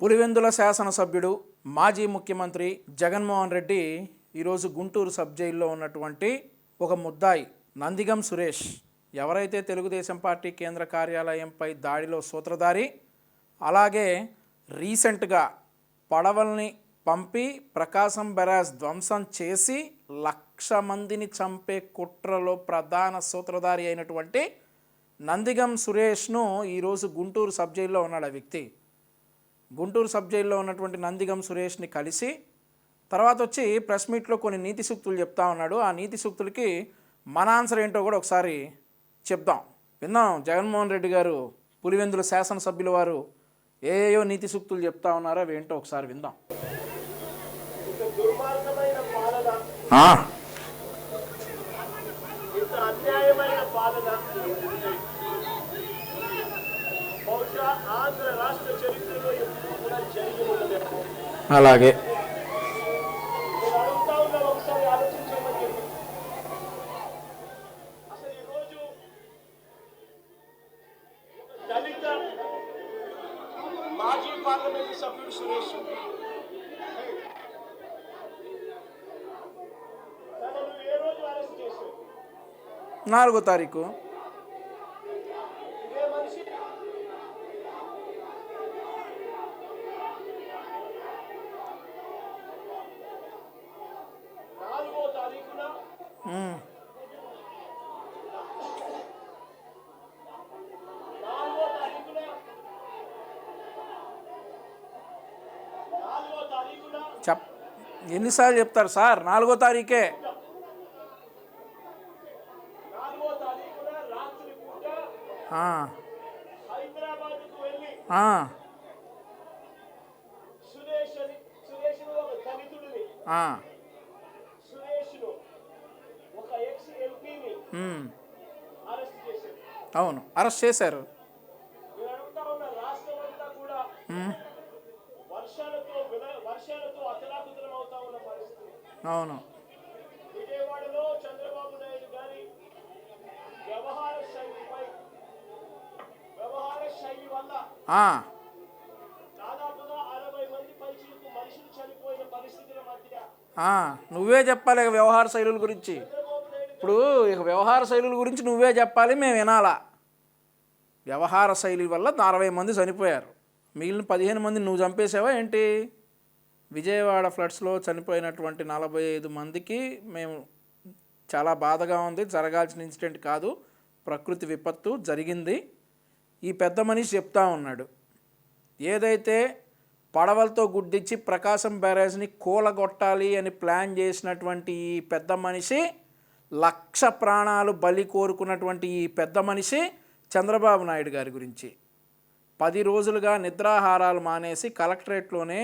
పులివెందుల శాసనసభ్యుడు మాజీ ముఖ్యమంత్రి జగన్మోహన్ రెడ్డి ఈరోజు గుంటూరు సబ్ జైల్లో ఉన్నటువంటి ఒక ముద్దాయి నందిగం సురేష్ ఎవరైతే తెలుగుదేశం పార్టీ కేంద్ర కార్యాలయంపై దాడిలో సూత్రధారి, అలాగే రీసెంట్గా పడవల్ని పంపి ప్రకాశం బెరాజ్ ధ్వంసం చేసి 1,00,000 మందిని చంపే కుట్రలో ప్రధాన సూత్రధారి అయినటువంటి నందిగం సురేష్ను ఈరోజు గుంటూరు సబ్ జైల్లో ఉన్నాడు. ఆ వ్యక్తి గుంటూరు సబ్ జైల్లో ఉన్నటువంటి నందిగం సురేష్ని కలిసి తర్వాత వచ్చి ప్రెస్ మీట్లో కొన్ని నీతి సూక్తులు చెప్తా ఉన్నాడు. ఆ నీతి సూక్తులకి మన ఆన్సర్ ఏంటో కూడా ఒకసారి చెప్దాం, విందాం. జగన్మోహన్ రెడ్డి గారు పులివెందుల శాసనసభ్యుల వారు ఏయో నీతి సూక్తులు చెప్తా ఉన్నారో అవి ఏంటో ఒకసారి విందాం. అలాగే మాజీ పార్లమెంట్ సభ్యుడు సురేష్ 4వ తారీఖు ఎన్నిసార్లు చెప్తారు సార్? 4వ తారీఖే. అవును, అరెస్ట్ చేశారు. అవును, విజయవాడలో చంద్రబాబు నాయుడు గారి వ్యవహార శైలి వల్ల దాదాపుగా 60 మంది పైచిలకు మనుషులు చనిపోయిన పరిస్థితుల మధ్య నువ్వే చెప్పాలి వ్యవహార శైలుల గురించి. ఇప్పుడు ఇక వ్యవహార శైలుల గురించి నువ్వే చెప్పాలి, మేము వినాలా. వ్యవహార శైలి వల్ల 60 మంది చనిపోయారు, మిగిలిన 15 మంది నువ్వు చంపేసావా ఏంటి? విజయవాడ ఫ్లడ్స్లో చనిపోయినటువంటి 45 మందికి మేము చాలా బాధగా ఉంది, జరగాల్సిన ఇన్సిడెంట్ కాదు, ప్రకృతి విపత్తు జరిగింది. ఈ పెద్ద మనిషి చెప్తా ఉన్నాడు, ఏదైతే పడవలతో గుడ్డిచ్చి ప్రకాశం బ్యారేజ్ని కూలగొట్టాలి అని ప్లాన్ చేసినటువంటి ఈ పెద్ద మనిషి, 1,00,000 ప్రాణాలు బలి కోరుకున్నటువంటి ఈ పెద్ద మనిషి చంద్రబాబు నాయుడు గారి గురించి 10 రోజులుగా నిద్రాహారాలు మానేసి కలెక్టరేట్లోనే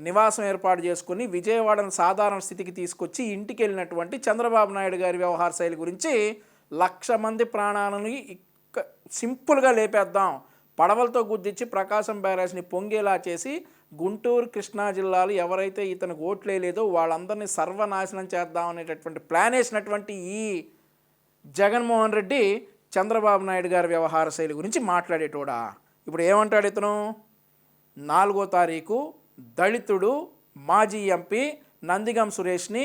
నివాసం ఏర్పాటు చేసుకుని విజయవాడను సాధారణ స్థితికి తీసుకొచ్చి ఇంటికి వెళ్ళినటువంటి చంద్రబాబు నాయుడు గారి వ్యవహార శైలి గురించి 1,00,000 మంది ప్రాణాలను సింపుల్గా లేపేద్దాం, పడవలతో గుద్దిచ్చి ప్రకాశం బ్యారేజ్ని పొంగేలా చేసి గుంటూరు కృష్ణా జిల్లాలు ఎవరైతే ఇతనికి ఓట్లేలేదో వాళ్ళందరినీ సర్వనాశనం చేద్దాం అనేటటువంటి ప్లాన్ వేసినటువంటి ఈ జగన్మోహన్ రెడ్డి చంద్రబాబు నాయుడు గారి వ్యవహార శైలి గురించి మాట్లాడేటోడా. ఇప్పుడు ఏమంటాడు ఇతను? 4వ తారీఖు దళితుడు మాజీ ఎంపీ నందిగం సురేష్ని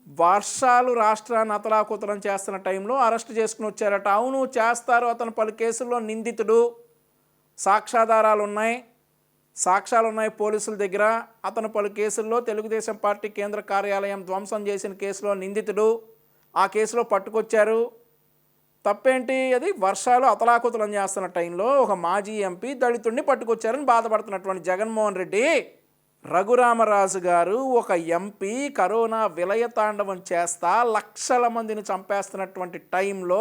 వర్షాలు రాష్ట్రాన్ని అతలాకుతలం చేస్తున్న టైంలో అరెస్ట్ చేసుకుని వచ్చారట. అవును, చేస్తారు. అతను పలు కేసుల్లో నిందితుడు, సాక్ష్యాధారాలు ఉన్నాయి, సాక్ష్యాలు ఉన్నాయి పోలీసుల దగ్గర. అతను పలు కేసుల్లో తెలుగుదేశం పార్టీ కేంద్ర కార్యాలయం ధ్వంసం చేసిన కేసులో నిందితుడు. ఆ కేసులో పట్టుకొచ్చారు. తప్పేంటి? అది వర్షాలు అతలాకుతలం చేస్తున్న టైంలో ఒక మాజీ ఎంపీ దళితుడిని పట్టుకొచ్చారని బాధపడుతున్నటువంటి జగన్మోహన్ రెడ్డి, రఘురామరాజు గారు ఒక ఎంపీ కరోనా విలయతాండవం చేస్తా 1,00,000 మందిని చంపేస్తున్నటువంటి టైంలో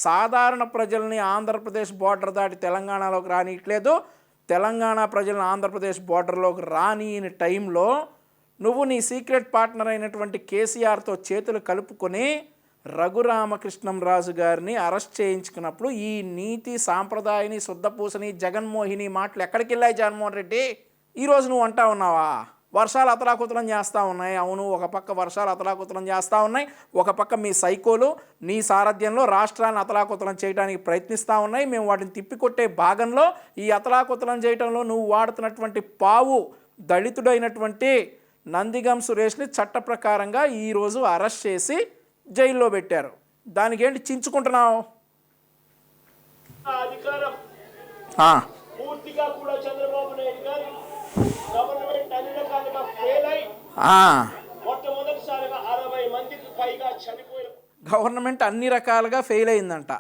సాధారణ ప్రజల్ని ఆంధ్రప్రదేశ్ బోర్డర్ దాటి తెలంగాణలోకి రానియట్లేదు, తెలంగాణ ప్రజలను ఆంధ్రప్రదేశ్ బోర్డర్లోకి రానియని టైంలో నువ్వు నీ సీక్రెట్ పార్ట్నర్ అయినటువంటి కేసీఆర్తో చేతులు కలుపుకొని రఘురామకృష్ణంరాజు గారిని అరెస్ట్ చేయించుకున్నప్పుడు ఈ నీతి సాంప్రదాయని శుద్ధపూసని జగన్మోహిని మాటలు ఎక్కడికి వెళ్ళాయి జగన్మోహన్ రెడ్డి? ఈరోజు నువ్వు అంటా ఉన్నావా? వర్షాలు అతలాకుతలం చేస్తూ ఉన్నాయి. అవును, ఒక పక్క వర్షాలు అతలాకుతలం చేస్తూ ఉన్నాయి, ఒక పక్క మీ సైకోలు నీ సారథ్యంలో రాష్ట్రాన్ని అతలాకుతలం చేయడానికి ప్రయత్నిస్తూ ఉన్నాయి. మేము వాటిని తిప్పికొట్టే భాగంలో ఈ అతలాకుతలం చేయడంలో నువ్వు వాడుతున్నటువంటి పావు దళితుడైనటువంటి నందిగం సురేష్ని చట్ట ప్రకారంగా ఈరోజు అరెస్ట్ చేసి జైల్లో పెట్టారు. దానికి ఏంటి చించుకుంటున్నావు? ఆ అధికారం పూర్తిగా కూడా చంద్రబాబు నాయుడు గారి గవర్నమెంట్ అన్ని రకాలుగా ఫెయిల్ అయి మొట్టమొదటిసారిగా 60 మందికి పైగా చనిపోయిన గవర్నమెంట్ అన్ని రకాలుగా ఫెయిల్ అయిందంట.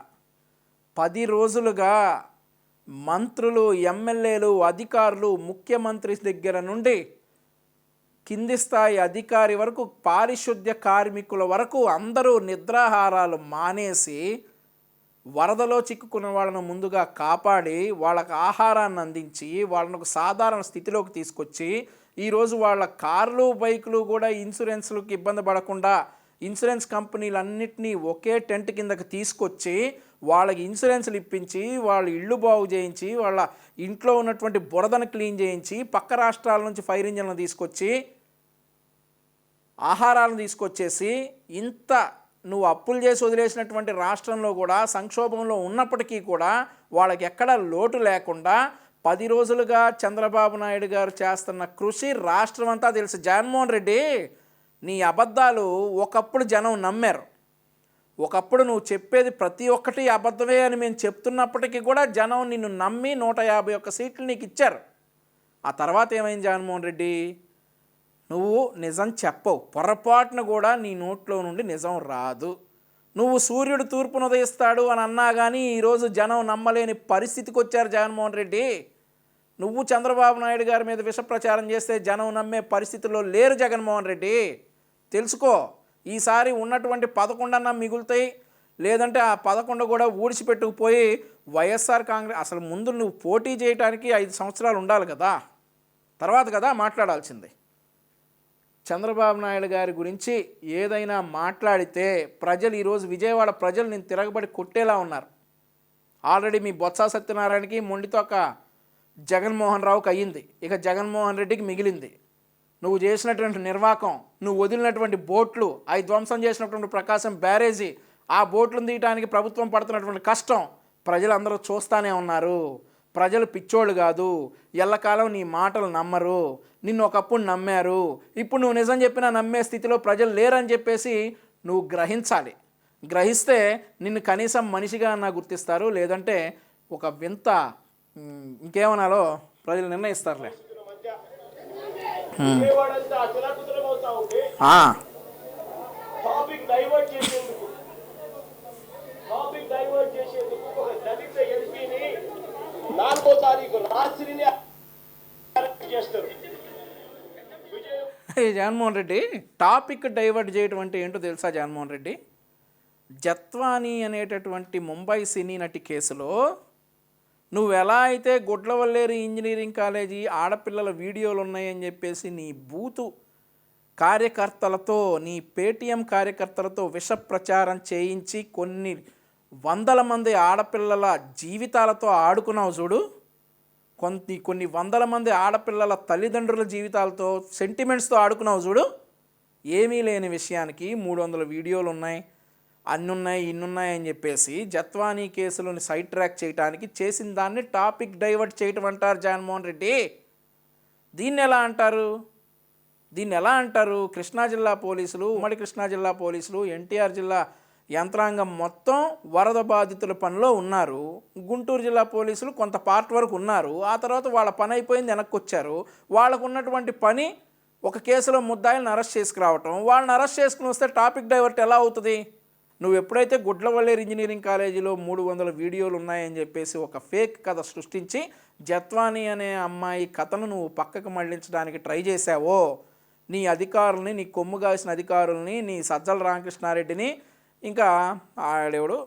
10 రోజులుగా మంత్రులు, ఎమ్మెల్యేలు, అధికారులు, ముఖ్యమంత్రి దగ్గర నుండి కింది స్థాయి అధికారి వరకు, పారిశుద్ధ్య కార్మికుల వరకు అందరూ నిద్రాహారాలు మానేసి వరదలో చిక్కుకున్న వాళ్ళను ముందుగా కాపాడి వాళ్ళకు ఆహారాన్ని అందించి వాళ్ళను సాధారణ స్థితిలోకి తీసుకొచ్చి ఈరోజు వాళ్ళ కార్లు, బైకులు కూడా ఇన్సూరెన్స్లకు ఇబ్బంది పడకుండా ఇన్సూరెన్స్ కంపెనీలన్నింటినీ ఒకే టెంట్ కిందకి తీసుకొచ్చి వాళ్ళకి ఇన్సూరెన్స్లు ఇప్పించి వాళ్ళ ఇళ్ళు బాగు చేయించి వాళ్ళ ఇంట్లో ఉన్నటువంటి బురదను క్లీన్ చేయించి పక్క రాష్ట్రాల నుంచి ఫైర్ ఇంజన్లు తీసుకొచ్చి ఆహారాలను తీసుకొచ్చేసి ఇంత నువ్వు అప్పులు చేసి వదిలేసినటువంటి రాష్ట్రంలో కూడా సంక్షోభంలో ఉన్నప్పటికీ కూడా వాళ్ళకి ఎక్కడ లోటు లేకుండా 10 రోజులుగా చంద్రబాబు నాయుడు గారు చేస్తున్న కృషి రాష్ట్రం అంతా తెలుసు. జగన్మోహన్ రెడ్డి, నీ అబద్ధాలు ఒకప్పుడు జనం నమ్మారు. ఒకప్పుడు నువ్వు చెప్పేది ప్రతి ఒక్కటి అబద్ధమే అని మేము చెప్తున్నప్పటికీ కూడా జనం నిన్ను నమ్మి 151 సీట్లు నీకు ఇచ్చారు. ఆ తర్వాత ఏమైంది జగన్మోహన్ రెడ్డి? నువ్వు నిజం చెప్పవు, పొరపాటున కూడా నీ నోట్లో నుండి నిజం రాదు. నువ్వు సూర్యుడు తూర్పును ఉదయిస్తాడు అని అన్నా కానీ ఈరోజు జనం నమ్మలేని పరిస్థితికి వచ్చారు జగన్మోహన్ రెడ్డి. నువ్వు చంద్రబాబు నాయుడు గారి మీద విష ప్రచారం చేస్తే జనం నమ్మే పరిస్థితుల్లో లేరు జగన్మోహన్ రెడ్డి. తెలుసుకో, ఈసారి ఉన్నటువంటి 11 మిగులుతాయి, లేదంటే ఆ 11 కూడా ఊడిచిపెట్టుకుపోయి వైఎస్ఆర్ కాంగ్రెస్ అసలు ముందు నువ్వు పోటీ చేయడానికి 5 సంవత్సరాలు ఉండాలి కదా, తర్వాత కదా మాట్లాడాల్సింది. చంద్రబాబు నాయుడు గారి గురించి ఏదైనా మాట్లాడితే ప్రజలు ఈరోజు విజయవాడ ప్రజలు నేను తిరగబడి కొట్టేలా ఉన్నారు. ఆల్రెడీ మీ బొత్స సత్యనారాయణకి మొండితోక జగన్మోహన్ రావుకి అయ్యింది, ఇక జగన్మోహన్ రెడ్డికి మిగిలింది. నువ్వు చేసినటువంటి నిర్వాకం, నువ్వు వదిలినటువంటి బోట్లు, అవి ధ్వంసం చేసినటువంటి ప్రకాశం బ్యారేజీ, ఆ బోట్లను తీయడానికి ప్రభుత్వం పడుతున్నటువంటి కష్టం ప్రజలందరూ చూస్తూనే ఉన్నారు. ప్రజలు పిచ్చోళ్ళు కాదు, ఎల్లకాలం నీ మాటలు నమ్మరు. నిన్ను ఒకప్పుడు నమ్మారు, ఇప్పుడు నువ్వు నిజం చెప్పినా నమ్మే స్థితిలో ప్రజలు లేరని చెప్పేసి నువ్వు గ్రహించాలి. గ్రహిస్తే నిన్ను కనీసం మనిషిగా అన్నా గుర్తిస్తారు, లేదంటే ఒక వింత ఇంకేమనాలో ప్రజలు నిర్ణయిస్తారులే. టాపిక్ డైవర్ట్ చేసేందుకు ఒక దళిత ఎంపీని 4వ తారీఖు రాత్రిని అరెస్ట్ చేస్తారు. జగన్మోహన్ రెడ్డి టాపిక్ డైవర్ట్ చేయడం అంటే ఏంటో తెలుసా జగన్మోహన్ రెడ్డి? జత్వానీ అనేటటువంటి ముంబై సినీ నటి కేసులో నువ్వు ఎలా అయితే గుడ్లవల్లేరు ఇంజనీరింగ్ కాలేజీ ఆడపిల్లల వీడియోలు ఉన్నాయని చెప్పేసి నీ బూతు కార్యకర్తలతో, నీ పేటీఎం కార్యకర్తలతో విష ప్రచారం చేయించి కొన్ని 100 మంది ఆడపిల్లల జీవితాలతో ఆడుకున్నావు చూడు, కొన్ని 100 మంది ఆడపిల్లల తల్లిదండ్రుల జీవితాలతో, సెంటిమెంట్స్తో ఆడుకున్నావు చూడు. ఏమీ లేని విషయానికి 300 వీడియోలు ఉన్నాయి, అన్నున్నాయి ఇన్నున్నాయి అని చెప్పేసి జత్వానీ కేసులను సైడ్ ట్రాక్ చేయడానికి చేసిన దాన్ని టాపిక్ డైవర్ట్ చేయటం అంటారు జగన్మోహన్ రెడ్డి. దీన్ని ఎలా అంటారు? కృష్ణా జిల్లా పోలీసులు, ఉమ్మడి కృష్ణా జిల్లా పోలీసులు, ఎన్టీఆర్ జిల్లా యంత్రాంగం మొత్తం వరద బాధితుల పనిలో ఉన్నారు. గుంటూరు జిల్లా పోలీసులు కొంత పార్ట్ వరకు ఉన్నారు, ఆ తర్వాత వాళ్ళ పని అయిపోయింది, వెనక్కి వచ్చారు. వాళ్ళకు ఉన్నటువంటి పని ఒక కేసులో ముద్దాయిలను అరెస్ట్ చేసుకురావటం. వాళ్ళని అరెస్ట్ చేసుకుని వస్తే టాపిక్ డైవర్ట్ ఎలా అవుతుంది? నువ్వు ఎప్పుడైతే గుడ్లవల్లేరు ఇంజనీరింగ్ కాలేజీలో 300 వీడియోలు ఉన్నాయని చెప్పేసి ఒక ఫేక్ కథ సృష్టించి జత్వానీ అనే అమ్మాయి కథను నువ్వు పక్కకు మళ్లించడానికి ట్రై చేశావో, నీ అధికారుల్ని, నీ కొమ్ము కాసిన అధికారుల్ని, నీ సజ్జల రామకృష్ణారెడ్డిని, ఇంకా ఆడేవాడు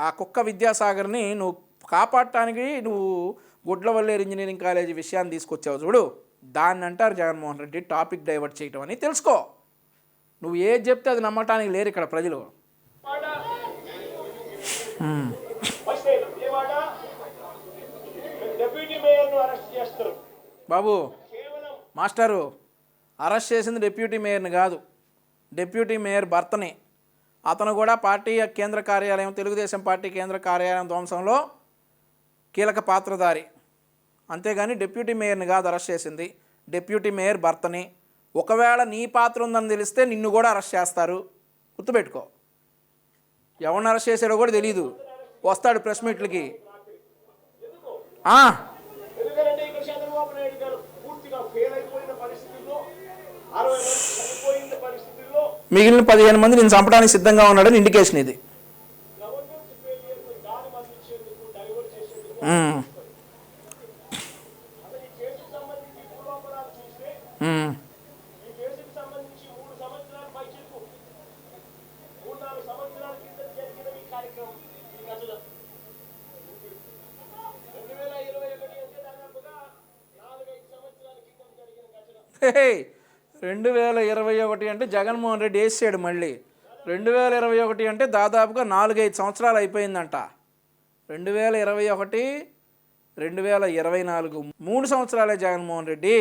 ఆ కుక్క విద్యాసాగర్ని నువ్వు కాపాడటానికి నువ్వు గుడ్లవల్లేరు ఇంజనీరింగ్ కాలేజీ విషయాన్ని తీసుకొచ్చావు చూడు, దాన్ని అంటారు జగన్మోహన్ రెడ్డి టాపిక్ డైవర్ట్ చేయటం అని. తెలుసుకో, నువ్వు ఏది చెప్తే అది నమ్మటానికి లేరు ఇక్కడ ప్రజలు. బాబు మాస్టరు అరెస్ట్ చేసింది డిప్యూటీ మేయర్ని కాదు, డిప్యూటీ మేయర్ భర్తని. అతను కూడా పార్టీ కేంద్ర కార్యాలయం, తెలుగుదేశం పార్టీ కేంద్ర కార్యాలయం ధ్వంసంలో కీలక పాత్రధారి. అంతేగాని డిప్యూటీ మేయర్ని కాదు అరెస్ట్ చేసింది, డిప్యూటీ మేయర్ భర్తని. ఒకవేళ నీ పాత్ర ఉందని తెలిస్తే నిన్ను కూడా అరెస్ట్ చేస్తారు, గుర్తుపెట్టుకో. ఎవరిని అరెస్ట్ చేశాడో కూడా తెలీదు, వస్తాడు ప్రెస్ మీట్లకి. ఎందుకంటే ఇక్కడ చంద్రబాబు నాయుడు గారు పూర్తిగా ఫెయిల్ అయిపోయిన పరిస్థితుల్లో 60 మంది చనిపోయిన పరిస్థితుల్లో మిగిలిన 15 మంది నేను చంపడానికి సిద్ధంగా ఉన్నాడని ఇండికేషన్ ఇది. గవర్నమెంట్ ఫెయిలియర్ దారి మళ్లించేందుకు, డైవర్ట్ చేసేందుకు అసలు ఈ కేసుకు సంబంధించి పూర్వాపరాలు చూస్తే ఈ కేసుకు సంబంధించి 3 సంవత్సరాల పైచిలకు 3-4 సంవత్సరాల కింద జరిగిన ఈ కార్యక్రమం, ఈ ఘటన 2021 అంటే దాదాపుగా 4-5 సంవత్సరాల కింద జరిగిన ఘటన. 2021 అంటే జగన్మోహన్ రెడ్డి వేసాడు మళ్ళీ. 2021 అంటే దాదాపుగా 4-5 సంవత్సరాలు అయిపోయిందంట. 2021, 2024 3 సంవత్సరాలే జగన్మోహన్ రెడ్డి.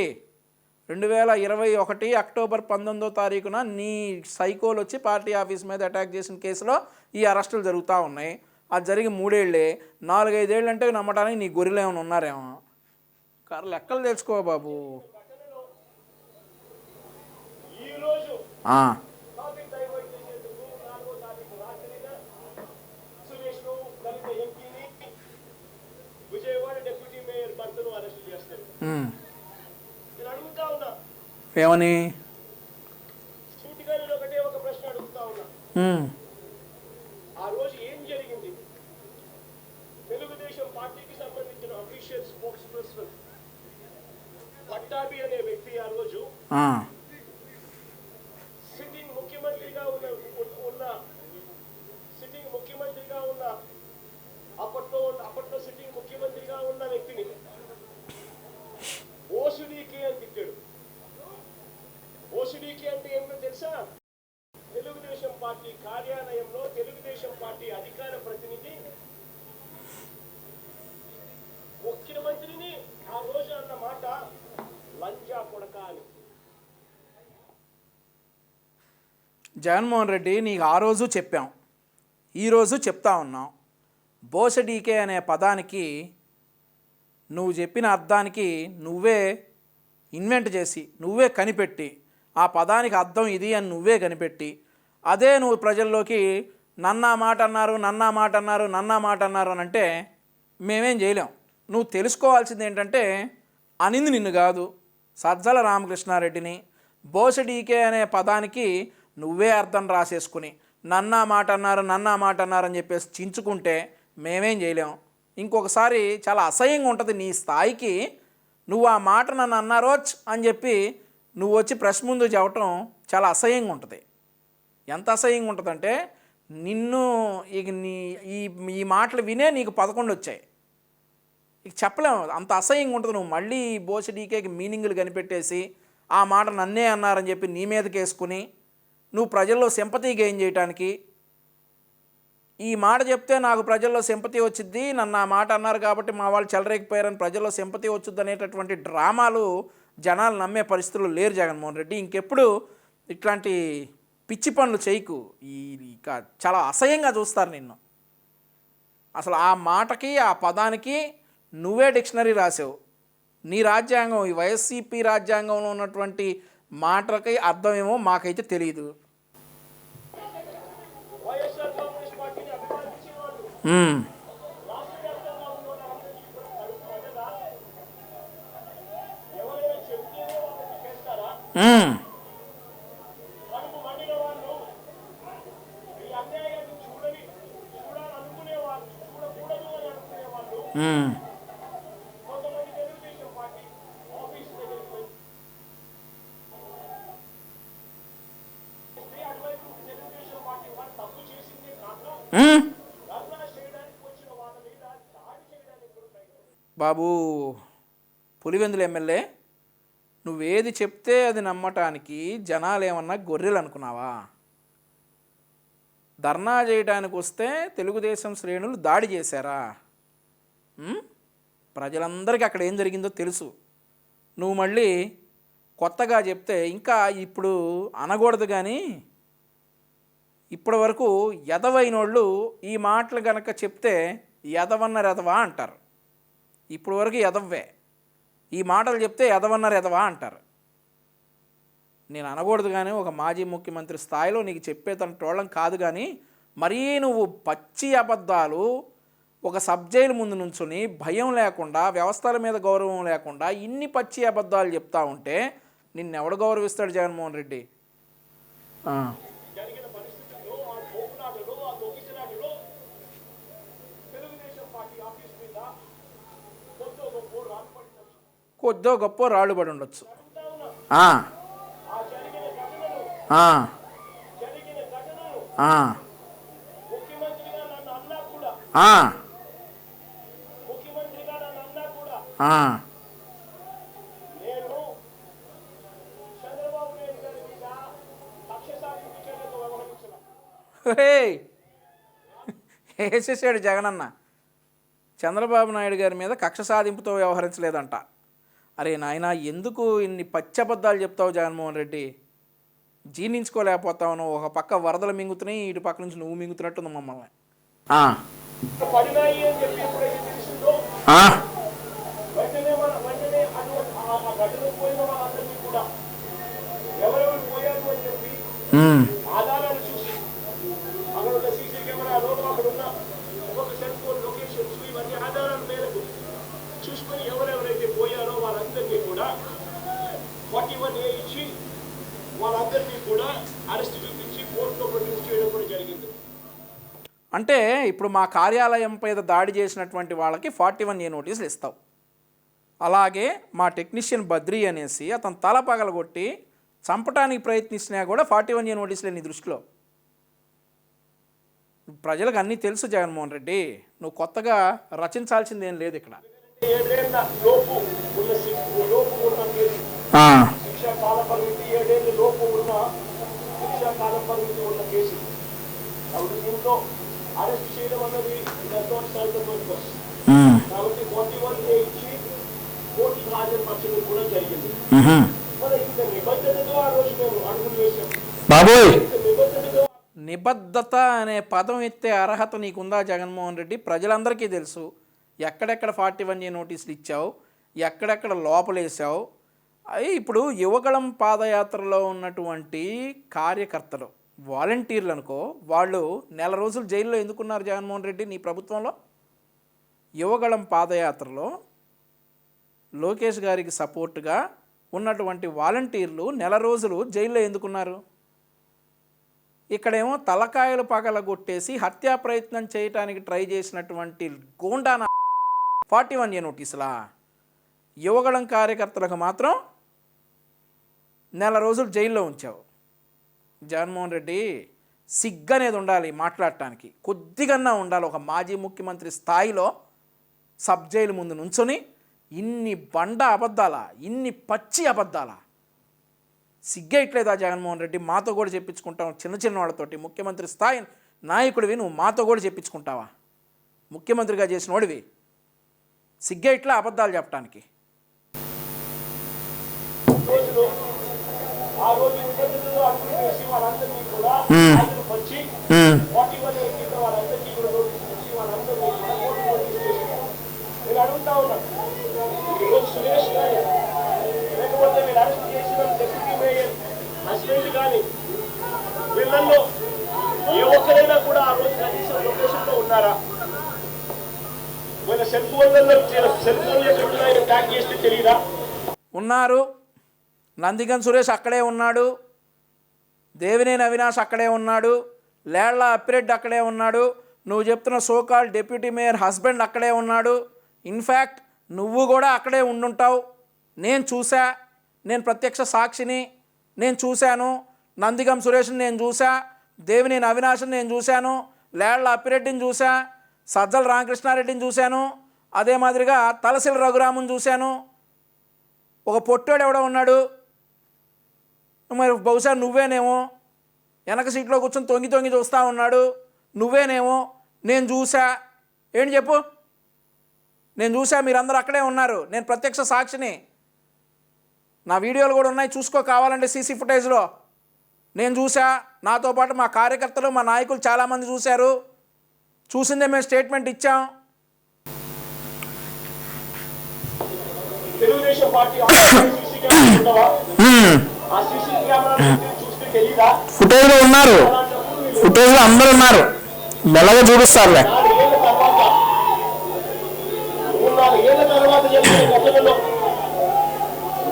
2021 అక్టోబర్ 19వ తారీఖున నీ సైకోలు వచ్చి పార్టీ ఆఫీస్ మీద అటాక్ చేసిన కేసులో ఈ అరెస్టులు జరుగుతూ ఉన్నాయి. అది జరిగి 3 ఏళ్ళే. 4-5 ఏళ్ళు అంటే నమ్మడానికి నీ గొర్రెలు ఏమైనా ఉన్నారేమో. లెక్కలు తెలుసుకో బాబు. టాపిక్ డైవర్ట్ చేసేందుకు 4వ తారీఖు రాత్రిన సురేష్ను, దళిత ఎంపీని, విజయవాడ డిప్యూటీ మేయర్ భర్తను అరెస్ట్ చేస్తారు. నేను అడుగుతా ఉన్నా, ఏమని సూటిగా నేను ఒకటే ఒక ప్రశ్న అడుగుతా ఉన్నా. ఆ రోజు ఏం జరిగింది? తెలుగుదేశం పార్టీకి సంబంధించిన అఫీషియల్ స్పోక్స్ పర్సన్ పట్టాభి అనే వ్యక్తి ఆ రోజు సిట్టింగ్ ముఖ్యమంత్రిగా ఉన్న అప్పట్లో సిట్టింగ్ ముఖ్యమంత్రిగా ఉన్న వ్యక్తిని ఓసిడీకే అని తిట్టాడు. ఓసిడీకే అంటే ఏమిటో తెలుసా? తెలుగుదేశం పార్టీ కార్యాలయంలో తెలుగుదేశం పార్టీ అధికార ప్రతినిధి ముఖ్యమంత్రిని ఆ రోజు అన్న మాట లంజా కొడక అని. జగన్మోహన్ రెడ్డి నీకు ఆ రోజు చెప్పాం, ఈరోజు చెప్తా ఉన్నాం. బోసడీకే అనే పదానికి నువ్వు చెప్పిన అర్థానికి నువ్వే ఇన్వెంట్ చేసి, నువ్వే కనిపెట్టి, ఆ పదానికి అర్థం ఇది అని నువ్వే కనిపెట్టి, అదే నువ్వు ప్రజల్లోకి నన్నా మాట అన్నారు అని అంటే మేమేం చేయలేం. నువ్వు తెలుసుకోవాల్సింది ఏంటంటే, అనింది నిన్ను కాదు, సజ్జల రామకృష్ణారెడ్డిని. బోసడీకే అనే పదానికి నువ్వే అర్థం రాసేసుకుని నన్నా మాట అన్నారు అని చెప్పేసి చించుకుంటే మేమేం చేయలేం. ఇంకొకసారి చాలా అసహ్యంగా ఉంటుంది నీ స్థాయికి. నువ్వు ఆ మాట నన్ను అన్నారోచ్ అని చెప్పి నువ్వు వచ్చి ప్రెస్ ముందు చెప్పటం చాలా అసహ్యంగా ఉంటుంది. ఎంత అసహ్యంగా ఉంటుందంటే, నిన్ను ఇక ఈ మాటలు వినే నీకు 11 వచ్చాయి. ఇక చెప్పలేము, అంత అసహ్యంగా ఉంటుంది. నువ్వు మళ్ళీ బోసడీకేకి మీనింగులు కనిపెట్టేసి ఆ మాట నన్నే అన్నారని చెప్పి నీ మీదకి వేసుకుని నువ్వు ప్రజల్లో సింపతి గెయిన్ చేయడానికి, ఈ మాట చెప్తే నాకు ప్రజల్లో సింపతి వచ్చింది, నన్ను ఆ మాట అన్నారు కాబట్టి మా వాళ్ళు చెలరేగిపోయారని ప్రజల్లో సింపతి వచ్చింది అనేటటువంటి డ్రామాలు జనాలు నమ్మే పరిస్థితులు లేరు జగన్మోహన్ రెడ్డి. ఇంకెప్పుడు ఇట్లాంటి పిచ్చి పనులు చేయకు. ఇక చాలా అసహ్యంగా చూస్తారు నిన్ను. అసలు ఆ మాటకి, ఆ పదానికి నువ్వే డిక్షనరీ రాసావు. నీ రాజ్యాంగం, ఈ వైఎస్సీపీ రాజ్యాంగంలో ఉన్నటువంటి మాటలకి అర్థమేమో మాకైతే తెలియదు. వైఎస్ఆర్ కాంగ్రెస్ పార్టీని అభిమానించిన వాళ్ళు రాష్ట్ర వ్యాప్తంగా ఉన్న వాళ్ళందరికీ కూడా ప్రజగా ఎవరైనా చెప్తేనే వాళ్ళకి చేస్తారా? కడుపు మండిన వాళ్ళు, ఈ అన్యాయాన్ని చూడాలనుకునే వాళ్ళు, చూడకూడదు అని అనుకునే వాళ్ళు కొంతమంది తెలుగుదేశం పార్టీ ఆఫీస్ దగ్గరికి పోయి అటువైపు తెలుగుదేశం పార్టీ వాళ్ళు తప్పు చేసిందే కాక ధర్నా చేయడానికి వచ్చిన వాళ్ళ మీద దాడి చేయడానికి కూడా ప్రయత్నం. బాబు పులివెందుల ఎమ్మెల్యే, నువ్వేది చెప్తే అది నమ్మటానికి జనాలు ఏమన్నా గొర్రెలు అనుకున్నావా? ధర్నా చేయడానికి వస్తే తెలుగుదేశం శ్రేణులు దాడి చేశారా? ప్రజలందరికీ అక్కడ ఏం జరిగిందో తెలుసు. నువ్వు మళ్ళీ కొత్తగా చెప్తే ఇంకా ఇప్పుడు అనకూడదు, కానీ ఇప్పటి వరకు ఎదవైనోళ్ళు ఈ మాటలు గనక చెప్తే ఎదవన్నారు ఎదవా అంటారు. ఇప్పుడు వరకు ఎదవ్వే ఈ మాటలు చెప్తే ఎదవన్నారు ఎదవా అంటారు. నేను అనకూడదు, కానీ ఒక మాజీ ముఖ్యమంత్రి స్థాయిలో నీకు చెప్పేటోళ్ళం కాదు, కానీ మరీ నువ్వు పచ్చి అబద్ధాలు ఒక సబ్జైలు ముందు నుంచుని భయం లేకుండా, వ్యవస్థల మీద గౌరవం లేకుండా ఇన్ని పచ్చి అబద్ధాలు చెప్తా ఉంటే నిన్నెవడు గౌరవిస్తాడు జగన్మోహన్ రెడ్డి? జరిగిన పరిస్థితుల్లో ఆ పోకులాటలో ఆ తొక్కిసలాటలో తెలుగుదేశం పార్టీ ఆఫీస్ మీద కొద్దో గొప్ప రాళ్ళు పడి ఉండొచ్చు. ఆ జరిగిన ఘటనను ముఖ్యమంత్రిగా నన్ను అన్నా కూడా నేను చంద్రబాబు నాయుడు గారి మీద కక్ష సాధింపు చర్యలు వ్యవహరించిన వేసేసాడు జగనన్న. చంద్రబాబు నాయుడు గారి మీద కక్ష సాధింపుతో వ్యవహరించలేదంట. అరే నాయనా, ఎందుకు ఇన్ని పచ్చబద్ధాలు చెప్తావు జగన్మోహన్ రెడ్డి? జీర్ణించుకోలేకపోతావు. ఒక పక్క వరదలు మింగుతున్నాయి, ఇటు పక్క నుంచి నువ్వు మింగుతున్నట్టుంది మమ్మల్ని. పడినాయి అని చెప్పి ఎప్పుడైతే తెలిసిందో వెంటనే ఆ ఘటన పోయిన వాళ్ళందరినీ కూడా ఎవరెవరు పోయారు అని చెప్పి ఆధారాలు చూసి అక్కడ ఉన్న సీసీ కెమెరాలో అక్కడ ఉన్న ఒక్కొక్క సెల్ ఫోన్ లొకేషన్స్ ఇవన్నీ ఆధారాల మేరకు చూసుకొని ఎవరెవరైతే పోయారో వాళ్ళందరినీ కూడా 41A ఇచ్చి వాళ్ళందరినీ కూడా అరెస్ట్ చూపించి కోర్టులో ప్రొడ్యూస్ చేయడం కూడా జరిగింది. అంటే ఇప్పుడు మా కార్యాలయం మీద దాడి చేసినటువంటి వాళ్ళకి 41A నోటీసులు ఇస్తావు. అలాగే మా టెక్నీషియన్ బద్రీ అనేసి అతను తల పగలగొట్టి చంపడానికి ప్రయత్నించినా కూడా 41A నోటీసులే నీ దృష్టిలో. ప్రజలకు అన్నీ తెలుసు జగన్మోహన్ రెడ్డి, నువ్వు కొత్తగా రచించాల్సింది ఏం లేదు ఇక్కడ. 7 ఏళ్ల లోపు ఉన్న కేసు శిక్షా కాల పరిమితి 7 ఏళ్ల లోపు ఉన్న శిక్షా కాల పరిమితి ఉన్న కేసు. కాబట్టి దీంట్లో అరెస్ట్ చేయడం అన్నది కాబట్టి 41A ఇచ్చి కోర్టుకు హాజరుపరచడం కూడా జరిగింది. మరి ఇంత నిబద్ధతతో ఆ రోజు మేము అడుగులు వేసాం. నిబద్ధత అనే పదం ఎత్తే అర్హత నీకుందా జగన్మోహన్ రెడ్డి? ప్రజలందరికీ తెలుసు ఎక్కడెక్కడ 41A నోటీసులు ఇచ్చావు, ఎక్కడెక్కడ లోపలేసావు. అవి ఇప్పుడు యువగళం పాదయాత్రలో ఉన్నటువంటి కార్యకర్తలు, వాలంటీర్లు అనుకో, వాళ్ళు నెల రోజులు జైల్లో ఎందుకున్నారు జగన్మోహన్ రెడ్డి నీ ప్రభుత్వంలో? యువగళం పాదయాత్రలో లోకేష్ గారికి సపోర్టుగా ఉన్నటువంటి వాలంటీర్లు నెల రోజులు జైల్లో ఎందుకున్నారు? ఇక్కడేమో తలకాయలు పగలగొట్టేసి హత్యా ప్రయత్నం చేయడానికి ట్రై చేసినటువంటి గోండాన 41A నోటీసులా? యువగళం కార్యకర్తలకు మాత్రం నెల రోజులు జైల్లో ఉంచావు. జగన్మోహన్ రెడ్డి, సిగ్గనేది ఉండాలి మాట్లాడటానికి, కొద్దిగన్నా ఉండాలి. ఒక మాజీ ముఖ్యమంత్రి స్థాయిలో సబ్ జైలు ముందు నుంచొని ఇన్ని బండ అబద్ధాలా, ఇన్ని పచ్చి అబద్ధాలా? సిగ్గేయట్లేదా జగన్మోహన్ రెడ్డి? మాతో కూడా చెప్పించుకుంటావు చిన్న చిన్న వాళ్ళతోటి. ముఖ్యమంత్రి స్థాయి నాయకుడివి నువ్వు మాతో కూడా చెప్పించుకుంటావా? ముఖ్యమంత్రిగా చేసిన వాడివి సిగ్గేయట్లా అబద్ధాలు చెప్పడానికి? ఆ రోజు నిబంధనలు అడుగులు వేసి వాళ్ళందరినీ కూడా హాజరుపరిచి 41A కింద వాళ్ళందరికీ కూడా నోటీసులు ఇచ్చి వాళ్ళందరినీ కూడా కోర్టు నోటీస్ చేశారు. నేను అడుగుతా ఉన్నాను, ఈరోజు సురేష్ గారు లేకపోతే మీరు అరెస్ట్ చేసిన డిప్యూటీ మేయర్ హస్బెండ్ కానీ వీళ్ళల్లో ఏ ఒక్కరైనా కూడా ఆ రోజు కనీసం లొకేషన్లో ఉన్నారా? వీళ్ళ సెల్ ఫోన్లలో ఎక్కడ ట్యాగ్ చేస్తే తెలియదా? ఉన్నారు. నందిగం సురేష్ అక్కడే ఉన్నాడు, దేవినేని అవినాష్ అక్కడే ఉన్నాడు, లేళ్ల అప్పిరెడ్డి అక్కడే ఉన్నాడు, నువ్వు చెప్తున్న సోకాల్ డిప్యూటీ మేయర్ హస్బెండ్ అక్కడే ఉన్నాడు. ఇన్ఫ్యాక్ట్ నువ్వు కూడా అక్కడే ఉండుంటావు. నేను చూసా, నేను ప్రత్యక్ష సాక్షిని, నేను చూశాను. నందిగం సురేష్ని నేను చూసా, దేవినేని అవినాష్ని నేను చూశాను, లేళ్ల అప్పిరెడ్డిని చూసా, సజ్జల రామకృష్ణారెడ్డిని చూశాను, అదే మాదిరిగా తలసిల రఘురాముని చూశాను. ఒక పొట్టోడు ఎవడో ఉన్నాడు, మరి బహుశా నువ్వేనేమో, వెనక సీట్లో కూర్చొని తొంగి తొంగి చూస్తూ ఉన్నాడు, నువ్వేనేమో. నేను చూసా, ఏంటి చెప్పు? నేను చూసా, మీరందరూ అక్కడే ఉన్నారు, నేను ప్రత్యక్ష సాక్షిని. నా వీడియోలు కూడా ఉన్నాయి, చూసుకో కావాలంటే సీసీ ఫుటేజ్లో. నేను చూసా, నాతో పాటు మా కార్యకర్తలు మా నాయకులు చాలామంది చూశారు. చూసిందే మేము స్టేట్మెంట్ ఇచ్చాం. తెలుగుదేశం పార్టీ సీసీ కెమెరా ఉండవా? ఆ సీసీ కెమెరా చూస్తే తెలీదా? ఫుటేజ్లో ఉన్నారు, ఫుటేజ్లో అందరూ ఉన్నారు, మెల్లగా చూపిస్తారులే. 4 ఏళ్ల తర్వాత జరిగిన ఘటనలో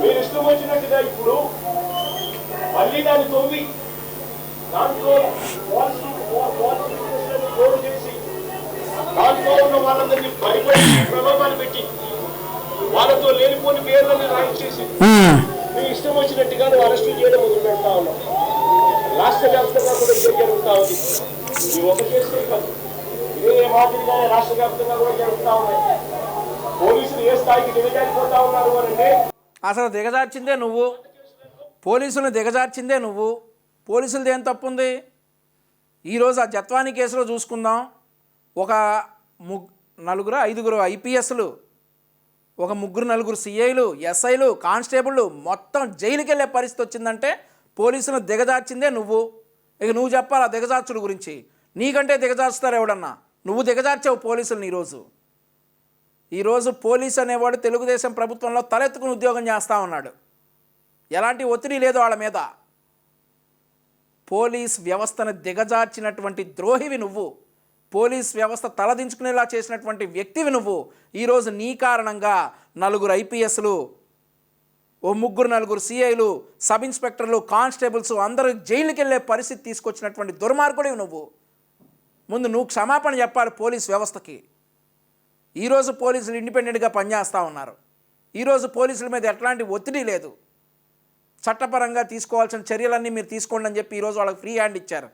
మీరు ఇష్టం వచ్చినట్టుగా ఇప్పుడు మళ్ళీ దాన్ని తొవ్వి దాంట్లో లోడ్ చేసి దాంట్లో ఉన్న వాళ్ళందరినీ భయపడి ప్రలోభాలు పెట్టి వాళ్ళతో లేనిపోని పేర్లను రాయించేసి మీ ఇష్టం వచ్చినట్టుగా నువ్వు అరెస్టు చేయడం మొదలు పెడతా ఉన్నావు. రాష్ట్ర వ్యాప్తంగా కూడా ఇదే జరుగుతా ఉంది. ఈ ఒక కేసులే కాదు, ఇదే మాదిరిగానే రాష్ట్ర వ్యాప్తంగా కూడా జరుగుతా ఉన్నాయి. పోలీసులు ఏ స్థాయికి దిగజారిపోతా ఉన్నారు అంటే అసలు దిగజార్చిందే నువ్వు, పోలీసులను దిగజార్చిందే నువ్వు. పోలీసులది ఏం తప్పు ఉంది? ఈరోజు ఆ జత్వానీ కేసులో చూసుకుందాం. ఒక 5 ఐపీఎస్లు, ఒక 3-4 సిఐలు, ఎస్ఐలు, కానిస్టేబుళ్ళు మొత్తం జైలుకి వెళ్ళే పరిస్థితి వచ్చిందంటే పోలీసులను దిగజార్చిందే నువ్వు. ఇక నువ్వు చెప్పాలా దిగజార్చుడు గురించి? నీకంటే దిగజార్చుతారు ఎవడన్నా? నువ్వు దిగజార్చావు పోలీసులను. ఈరోజు పోలీస్ అనేవాడు తెలుగుదేశం ప్రభుత్వంలో తలెత్తుకుని ఉద్యోగం చేస్తూ ఉన్నాడు. ఎలాంటి ఒత్తిడి లేదు వాళ్ళ మీద. పోలీస్ వ్యవస్థను దిగజార్చినటువంటి ద్రోహివి నువ్వు. పోలీస్ వ్యవస్థ తలదించుకునేలా చేసినటువంటి వ్యక్తివి నువ్వు. ఈరోజు నీ కారణంగా 4 ఐపీఎస్లు, 3-4 సిఐలు, సబ్ ఇన్స్పెక్టర్లు, కానిస్టేబుల్స్ అందరూ జైలుకి వెళ్ళే పరిస్థితి తీసుకొచ్చినటువంటి దుర్మార్గుడివి నువ్వు. ముందు నువ్వు క్షమాపణ చెప్పాలి పోలీస్ వ్యవస్థకి. ఈరోజు పోలీసులు ఇండిపెండెంట్గా పనిచేస్తూ ఉన్నారు. ఈరోజు పోలీసుల మీద ఎట్లాంటి ఒత్తిడి లేదు. చట్టపరంగా తీసుకోవాల్సిన చర్యలన్నీ మీరు తీసుకోండి అని చెప్పి ఈరోజు వాళ్ళకి ఫ్రీ హ్యాండ్ ఇచ్చారు.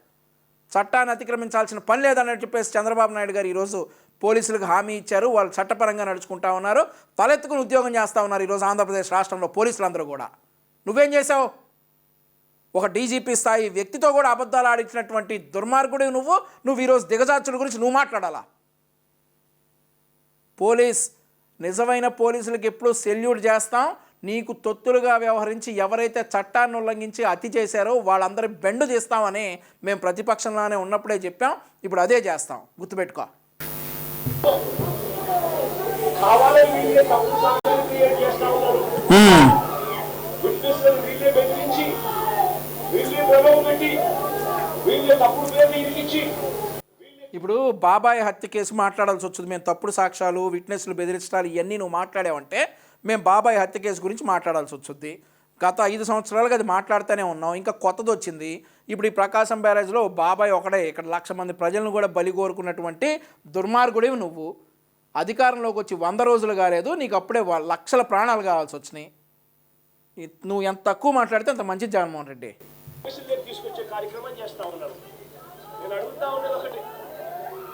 చట్టాన్ని అతిక్రమించాల్సిన పని లేదని చెప్పేసి చంద్రబాబు నాయుడు గారు ఈరోజు పోలీసులకు హామీ ఇచ్చారు. వాళ్ళు చట్టపరంగా నడుచుకుంటా ఉన్నారు, తలెత్తుకుని ఉద్యోగం చేస్తూ ఉన్నారు ఈరోజు ఆంధ్రప్రదేశ్ రాష్ట్రంలో పోలీసులందరూ కూడా. నువ్వేం చేసావు? ఒక డీజీపీ స్థాయి వ్యక్తితో కూడా అబద్ధాలు ఆడించినటువంటి దుర్మార్గుడివి నువ్వు ఈరోజు దిగజార్చుల గురించి నువ్వు మాట్లాడాలా? నిజమైన పోలీసులకు ఎప్పుడూ సెల్యూట్ చేస్తాం. నీకు తొత్తులుగా వ్యవహరించి ఎవరైతే చట్టాన్ని ఉల్లంఘించి అతి చేశారో వాళ్ళందరి బెండు తీస్తామని మేము ప్రతిపక్షంలోనే ఉన్నప్పుడే చెప్పాం. ఇప్పుడు అదే చేస్తాం, గుర్తుపెట్టుకో. ఇప్పుడు బాబాయ్ హత్య కేసు మాట్లాడాల్సి వచ్చింది. మేము తప్పుడు సాక్ష్యాలు, విట్నెస్లు బెదిరించడాలు ఇవన్నీ నువ్వు మాట్లాడావంటే మేము బాబాయ్ హత్య కేసు గురించి మాట్లాడాల్సి వచ్చింది. గత 5 సంవత్సరాలుగా అది మాట్లాడుతూనే ఉన్నాం. ఇంకా కొత్తది వచ్చింది. ఇప్పుడు ఈ ప్రకాశం బ్యారేజ్లో బాబాయ్ ఒకడే ఇక్కడ 1,00,000 మంది ప్రజలను కూడా బలి కోరుకున్నటువంటి దుర్మార్గుడివి నువ్వు. అధికారంలోకి వచ్చి 100 రోజులు కాలేదు, నీకు అప్పుడే లక్షల ప్రాణాలు కావాల్సి వచ్చినాయి. నువ్వు ఎంత తక్కువ మాట్లాడితే అంత మంచిది జగన్మోహన్ రెడ్డి. తీసుకొచ్చే కార్యక్రమం చేస్తా ఉన్నారు. నేను అడుగుతా ఉన్నది ఒకటి,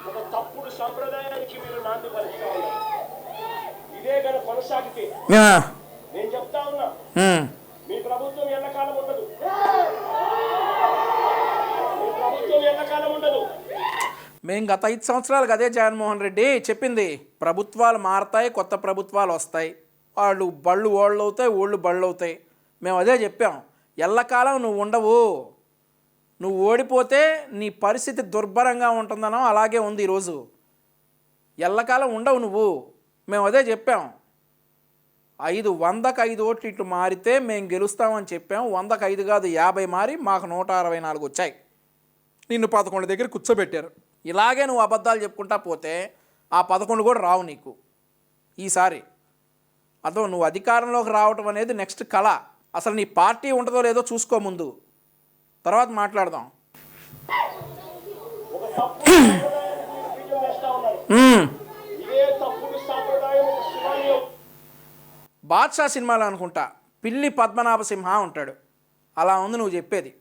ఒక తప్పుడు సంప్రదాయానికి మీరు నాంది పలుకుతా ఉన్నారు. ఇదే కనుక కొనసాగితే నేను చెప్తా ఉన్నా, మీ ప్రభుత్వం ఎల్లకాలం ఉండదు. మీ ప్రభుత్వం ఎల్లకాలం ఉండదు. మేము గత 5 సంవత్సరాలకు అదే జగన్మోహన్ రెడ్డి చెప్పింది. ప్రభుత్వాలు మారతాయి, కొత్త ప్రభుత్వాలు వస్తాయి, వాళ్ళు బళ్ళు ఓళ్ళు అవుతాయి, ఓళ్ళు బళ్ళు అవుతాయి. మేము అదే చెప్పాం. ఎల్లకాలం నువ్వు ఉండవు. నువ్వు ఓడిపోతే నీ పరిస్థితి దుర్భరంగా ఉంటుందనో అలాగే ఉంది ఈరోజు. ఎల్లకాలం ఉండవు నువ్వు. మేము అదే చెప్పాం. 100కి 5 ఓట్లు ఇట్లు మారితే మేము గెలుస్తామని చెప్పాం. 100కి 5 కాదు 50 మారి మాకు 164 వచ్చాయి. నిన్ను 11 దగ్గర కూర్చోబెట్టారు. ఇలాగే నువ్వు అబద్ధాలు చెప్పుకుంటా పోతే ఆ 11 కూడా రావు నీకు ఈసారి. అదో నువ్వు అధికారంలోకి రావటం అనేది నెక్స్ట్ కళ. అసలు నీ పార్టీ ఉంటుందో లేదో చూసుకో ముందు, తర్వాత మాట్లాడదాం. బాద్షా సినిమాలో అనుకుంటా పిల్లి పద్మనాభ సింహ ఉంటాడు, అలా ఉంది నువ్వు చెప్పేది.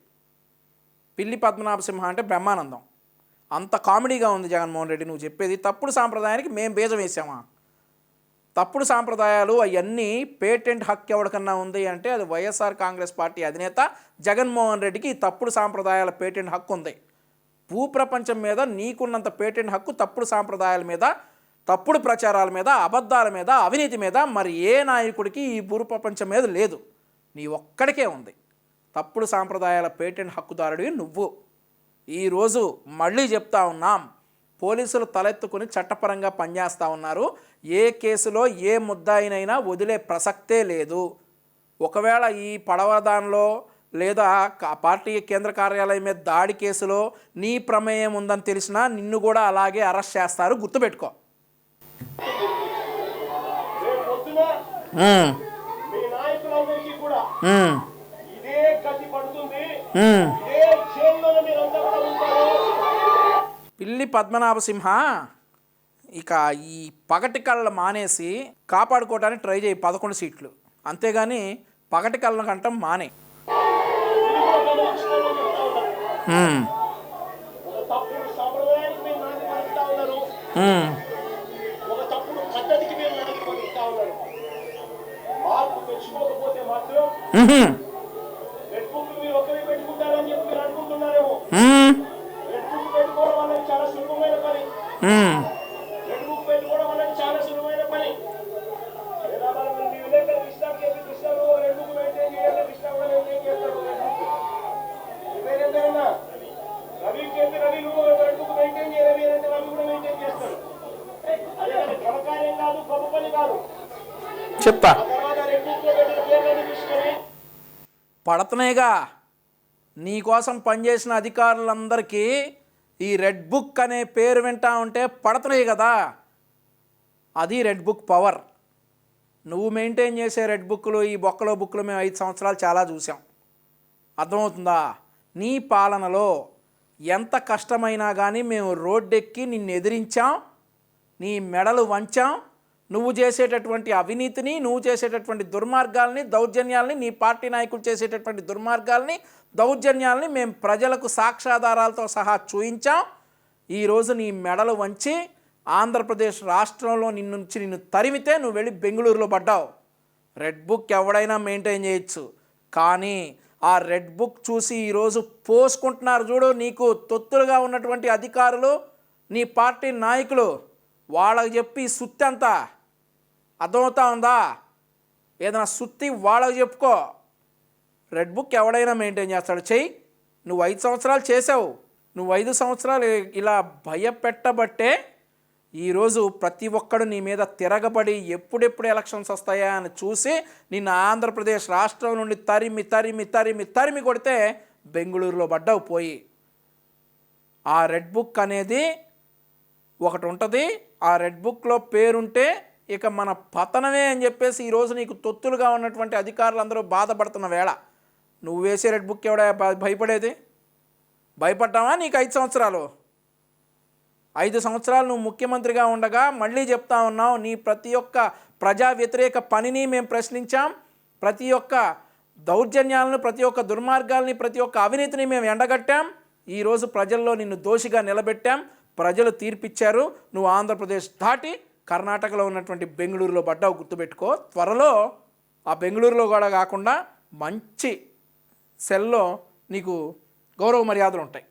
పిల్లి పద్మనాభ సింహ అంటే బ్రహ్మానందం. అంత కామెడీగా ఉంది జగన్మోహన్ రెడ్డి నువ్వు చెప్పేది. తప్పుడు సాంప్రదాయానికి మేము బీజం వేసామా? తప్పుడు సాంప్రదాయాలు అవన్నీ పేటెంట్ హక్కు ఎవరికన్నా ఉంది అంటే అది వైఎస్ఆర్ కాంగ్రెస్ పార్టీ అధినేత జగన్మోహన్ రెడ్డికి ఈ తప్పుడు సాంప్రదాయాల పేటెంట్ హక్కు ఉంది. భూప్రపంచం మీద నీకున్నంత పేటెంట్ హక్కు తప్పుడు సాంప్రదాయాల మీద, తప్పుడు ప్రచారాల మీద, అబద్ధాల మీద, అవినీతి మీద మరి ఏ నాయకుడికి ఈ భూప్రపంచం మీద లేదు. నీ ఒక్కడికే ఉంది. తప్పుడు సాంప్రదాయాల పేటెంట్ హక్కుదారుడివి నువ్వు. ఈరోజు మళ్ళీ చెప్తా ఉన్నాం, పోలీసులు తలెత్తుకుని చట్టపరంగా పనిచేస్తూ ఉన్నారు. ఏ కేసులో ఏ ముద్దాయినైనా వదిలే ప్రసక్తే లేదు. ఒకవేళ ఈ పడవదానిలో లేదా పార్టీ కేంద్ర కార్యాలయం మీద దాడి కేసులో నీ ప్రమేయం ఉందని తెలిసినా నిన్ను కూడా అలాగే అరెస్ట్ చేస్తారు, గుర్తుపెట్టుకో. రేపు పొద్దున మీ నాయకులందరికీ కూడా ఇదే గతి పడుతుంది. ఇదే జైల్లో మీరంతా కూడా ఉంటారు. పిల్లి పద్మనాభసింహ, ఇక ఈ పగటి కళ్ళ మానేసి కాపాడుకోవడానికి ట్రై చేయి 11 సీట్లు, అంతేగాని పగటి కళ్ళ కంటే మానే. ఒక తప్పుడు సాంప్రదాయానికి మీరు నాటి పడుతూ ఉన్నారు. ఒక తప్పుడు పద్ధతికి మీరు నాటి పడుతూ ఉన్నారు. మార్పు తెచ్చుకోకపోతే మాత్రం రెడ్ బుక్ మీరు ఒక్కరే పెట్టుకుంటారని చెప్పి మీరు అనుకుంటున్నారేమో. రెడ్ బుక్ పెట్టుకోవడం వల్ల చాలా సులభమైన పని. రెడ్ బుక్ పెట్టుకోవడం వల్ల చాలా సులభమైన పని. లేదా మనం మీ విలేకరు కృష్ణాకి చెప్పి కృష్ణాను రెడ్ బుక్ మెయింటైన్ చేయాలి, కృష్ణ కూడా మెయింటైన్ చేస్తాడు రెడ్ బుక్. ఇవేంటన్నా రవికి చెప్పి రవి నువ్వు రెడ్ బుక్ మెయింటైన్ చేయాలి అంటే రవి కూడా మెయింటైన్ చేస్తాడు. అదే ఘనకార్యం కాదు, గొప్ప పని కాదు. చెప్తా తర్వాత రెడ్ బుక్ లో పెట్టిన పేర్లను తీసుకొని పడుతున్నాయిగా. నీకోసం పనిచేసిన అధికారులందరికీ ఈ రెడ్ బుక్ అనే పేరు వింటా ఉంటే పడుతున్నాయి కదా. అది రెడ్ బుక్ పవర్. నువ్వు మెయింటైన్ చేసే రెడ్ బుక్లు, ఈ బొక్కలో బుక్లు మేము 5 సంవత్సరాలు చాలా చూసాం. అర్థమవుతుందా? నీ పాలనలో ఎంత కష్టమైనా కానీ మేము రోడ్డెక్కి నిన్ను ఎదిరించాం, నీ మెడలు వంచాం. నువ్వు చేసేటటువంటి అవినీతిని, నువ్వు చేసేటటువంటి దుర్మార్గాల్ని, దౌర్జన్యాల్ని, నీ పార్టీ నాయకులు చేసేటటువంటి దుర్మార్గాల్ని, దౌర్జన్యాల్ని మేము ప్రజలకు సాక్ష్యాధారాలతో సహా చూయించాం. ఈరోజు నీ మెడలు వంచి ఆంధ్రప్రదేశ్ రాష్ట్రంలో నిన్ను తరిమితే నువ్వు వెళ్ళి బెంగళూరులో పడ్డావు. రెడ్ బుక్ ఎవడైనా మెయింటైన్ చేయొచ్చు, కానీ ఆ రెడ్ బుక్ చూసి ఈరోజు పోసుకుంటున్నారు చూడు నీకు తొత్తులుగా ఉన్నటువంటి అధికారులు, నీ పార్టీ నాయకులు. వాళ్ళకి చెప్పి సుత్తి అంతా అర్థమవుతా ఉందా? ఏదైనా సుత్తి వాళ్ళకి చెప్పుకో. రెడ్ బుక్ ఎవడైనా మెయింటైన్ చేస్తాడు, చెయ్యి. నువ్వు 5 సంవత్సరాలు చేసావు. నువ్వు 5 సంవత్సరాలు ఇలా భయపెట్టబట్టే ఈరోజు ప్రతి ఒక్కడు నీ మీద తిరగబడి ఎప్పుడెప్పుడు ఎలక్షన్స్ వస్తాయా అని చూసి నిన్ను ఆంధ్రప్రదేశ్ రాష్ట్రం నుండి తరిమి తరిమి తరిమి తరిమి కొడితే బెంగళూరులో పడ్డావు పోయి. ఆ రెడ్ బుక్ అనేది ఒకటి ఉంటుంది. ఆ రెడ్ బుక్లో పేరుంటే ఇక మన పతనమే అని చెప్పేసి ఈరోజు నీకు తొత్తులుగా ఉన్నటువంటి అధికారులందరూ బాధపడుతున్న వేళ నువ్వు వేసే రెడ్ బుక్ ఎవడ భయపడేది? భయపడ్డావా? నీకు 5 సంవత్సరాలు 5 సంవత్సరాలు నువ్వు ముఖ్యమంత్రిగా ఉండగా మళ్ళీ చెప్తా ఉన్నావు, నీ ప్రతి ఒక్క ప్రజా వ్యతిరేక పనిని మేము ప్రశ్నించాం, ప్రతి ఒక్క దౌర్జన్యాలను, ప్రతి ఒక్క దుర్మార్గాల్ని, ప్రతి ఒక్క అవినీతిని మేము ఎండగట్టాం. ఈరోజు ప్రజల్లో నిన్ను దోషిగా నిలబెట్టాం. ప్రజలు తీర్పిచ్చారు. నువ్వు ఆంధ్రప్రదేశ్ దాటి కర్ణాటకలో ఉన్నటువంటి బెంగళూరులో పడ్డావు, గుర్తుపెట్టుకో. త్వరలో ఆ బెంగళూరులో కూడా కాకుండా మంచి సెల్లో నీకు గౌరవ మర్యాదలు ఉంటాయి.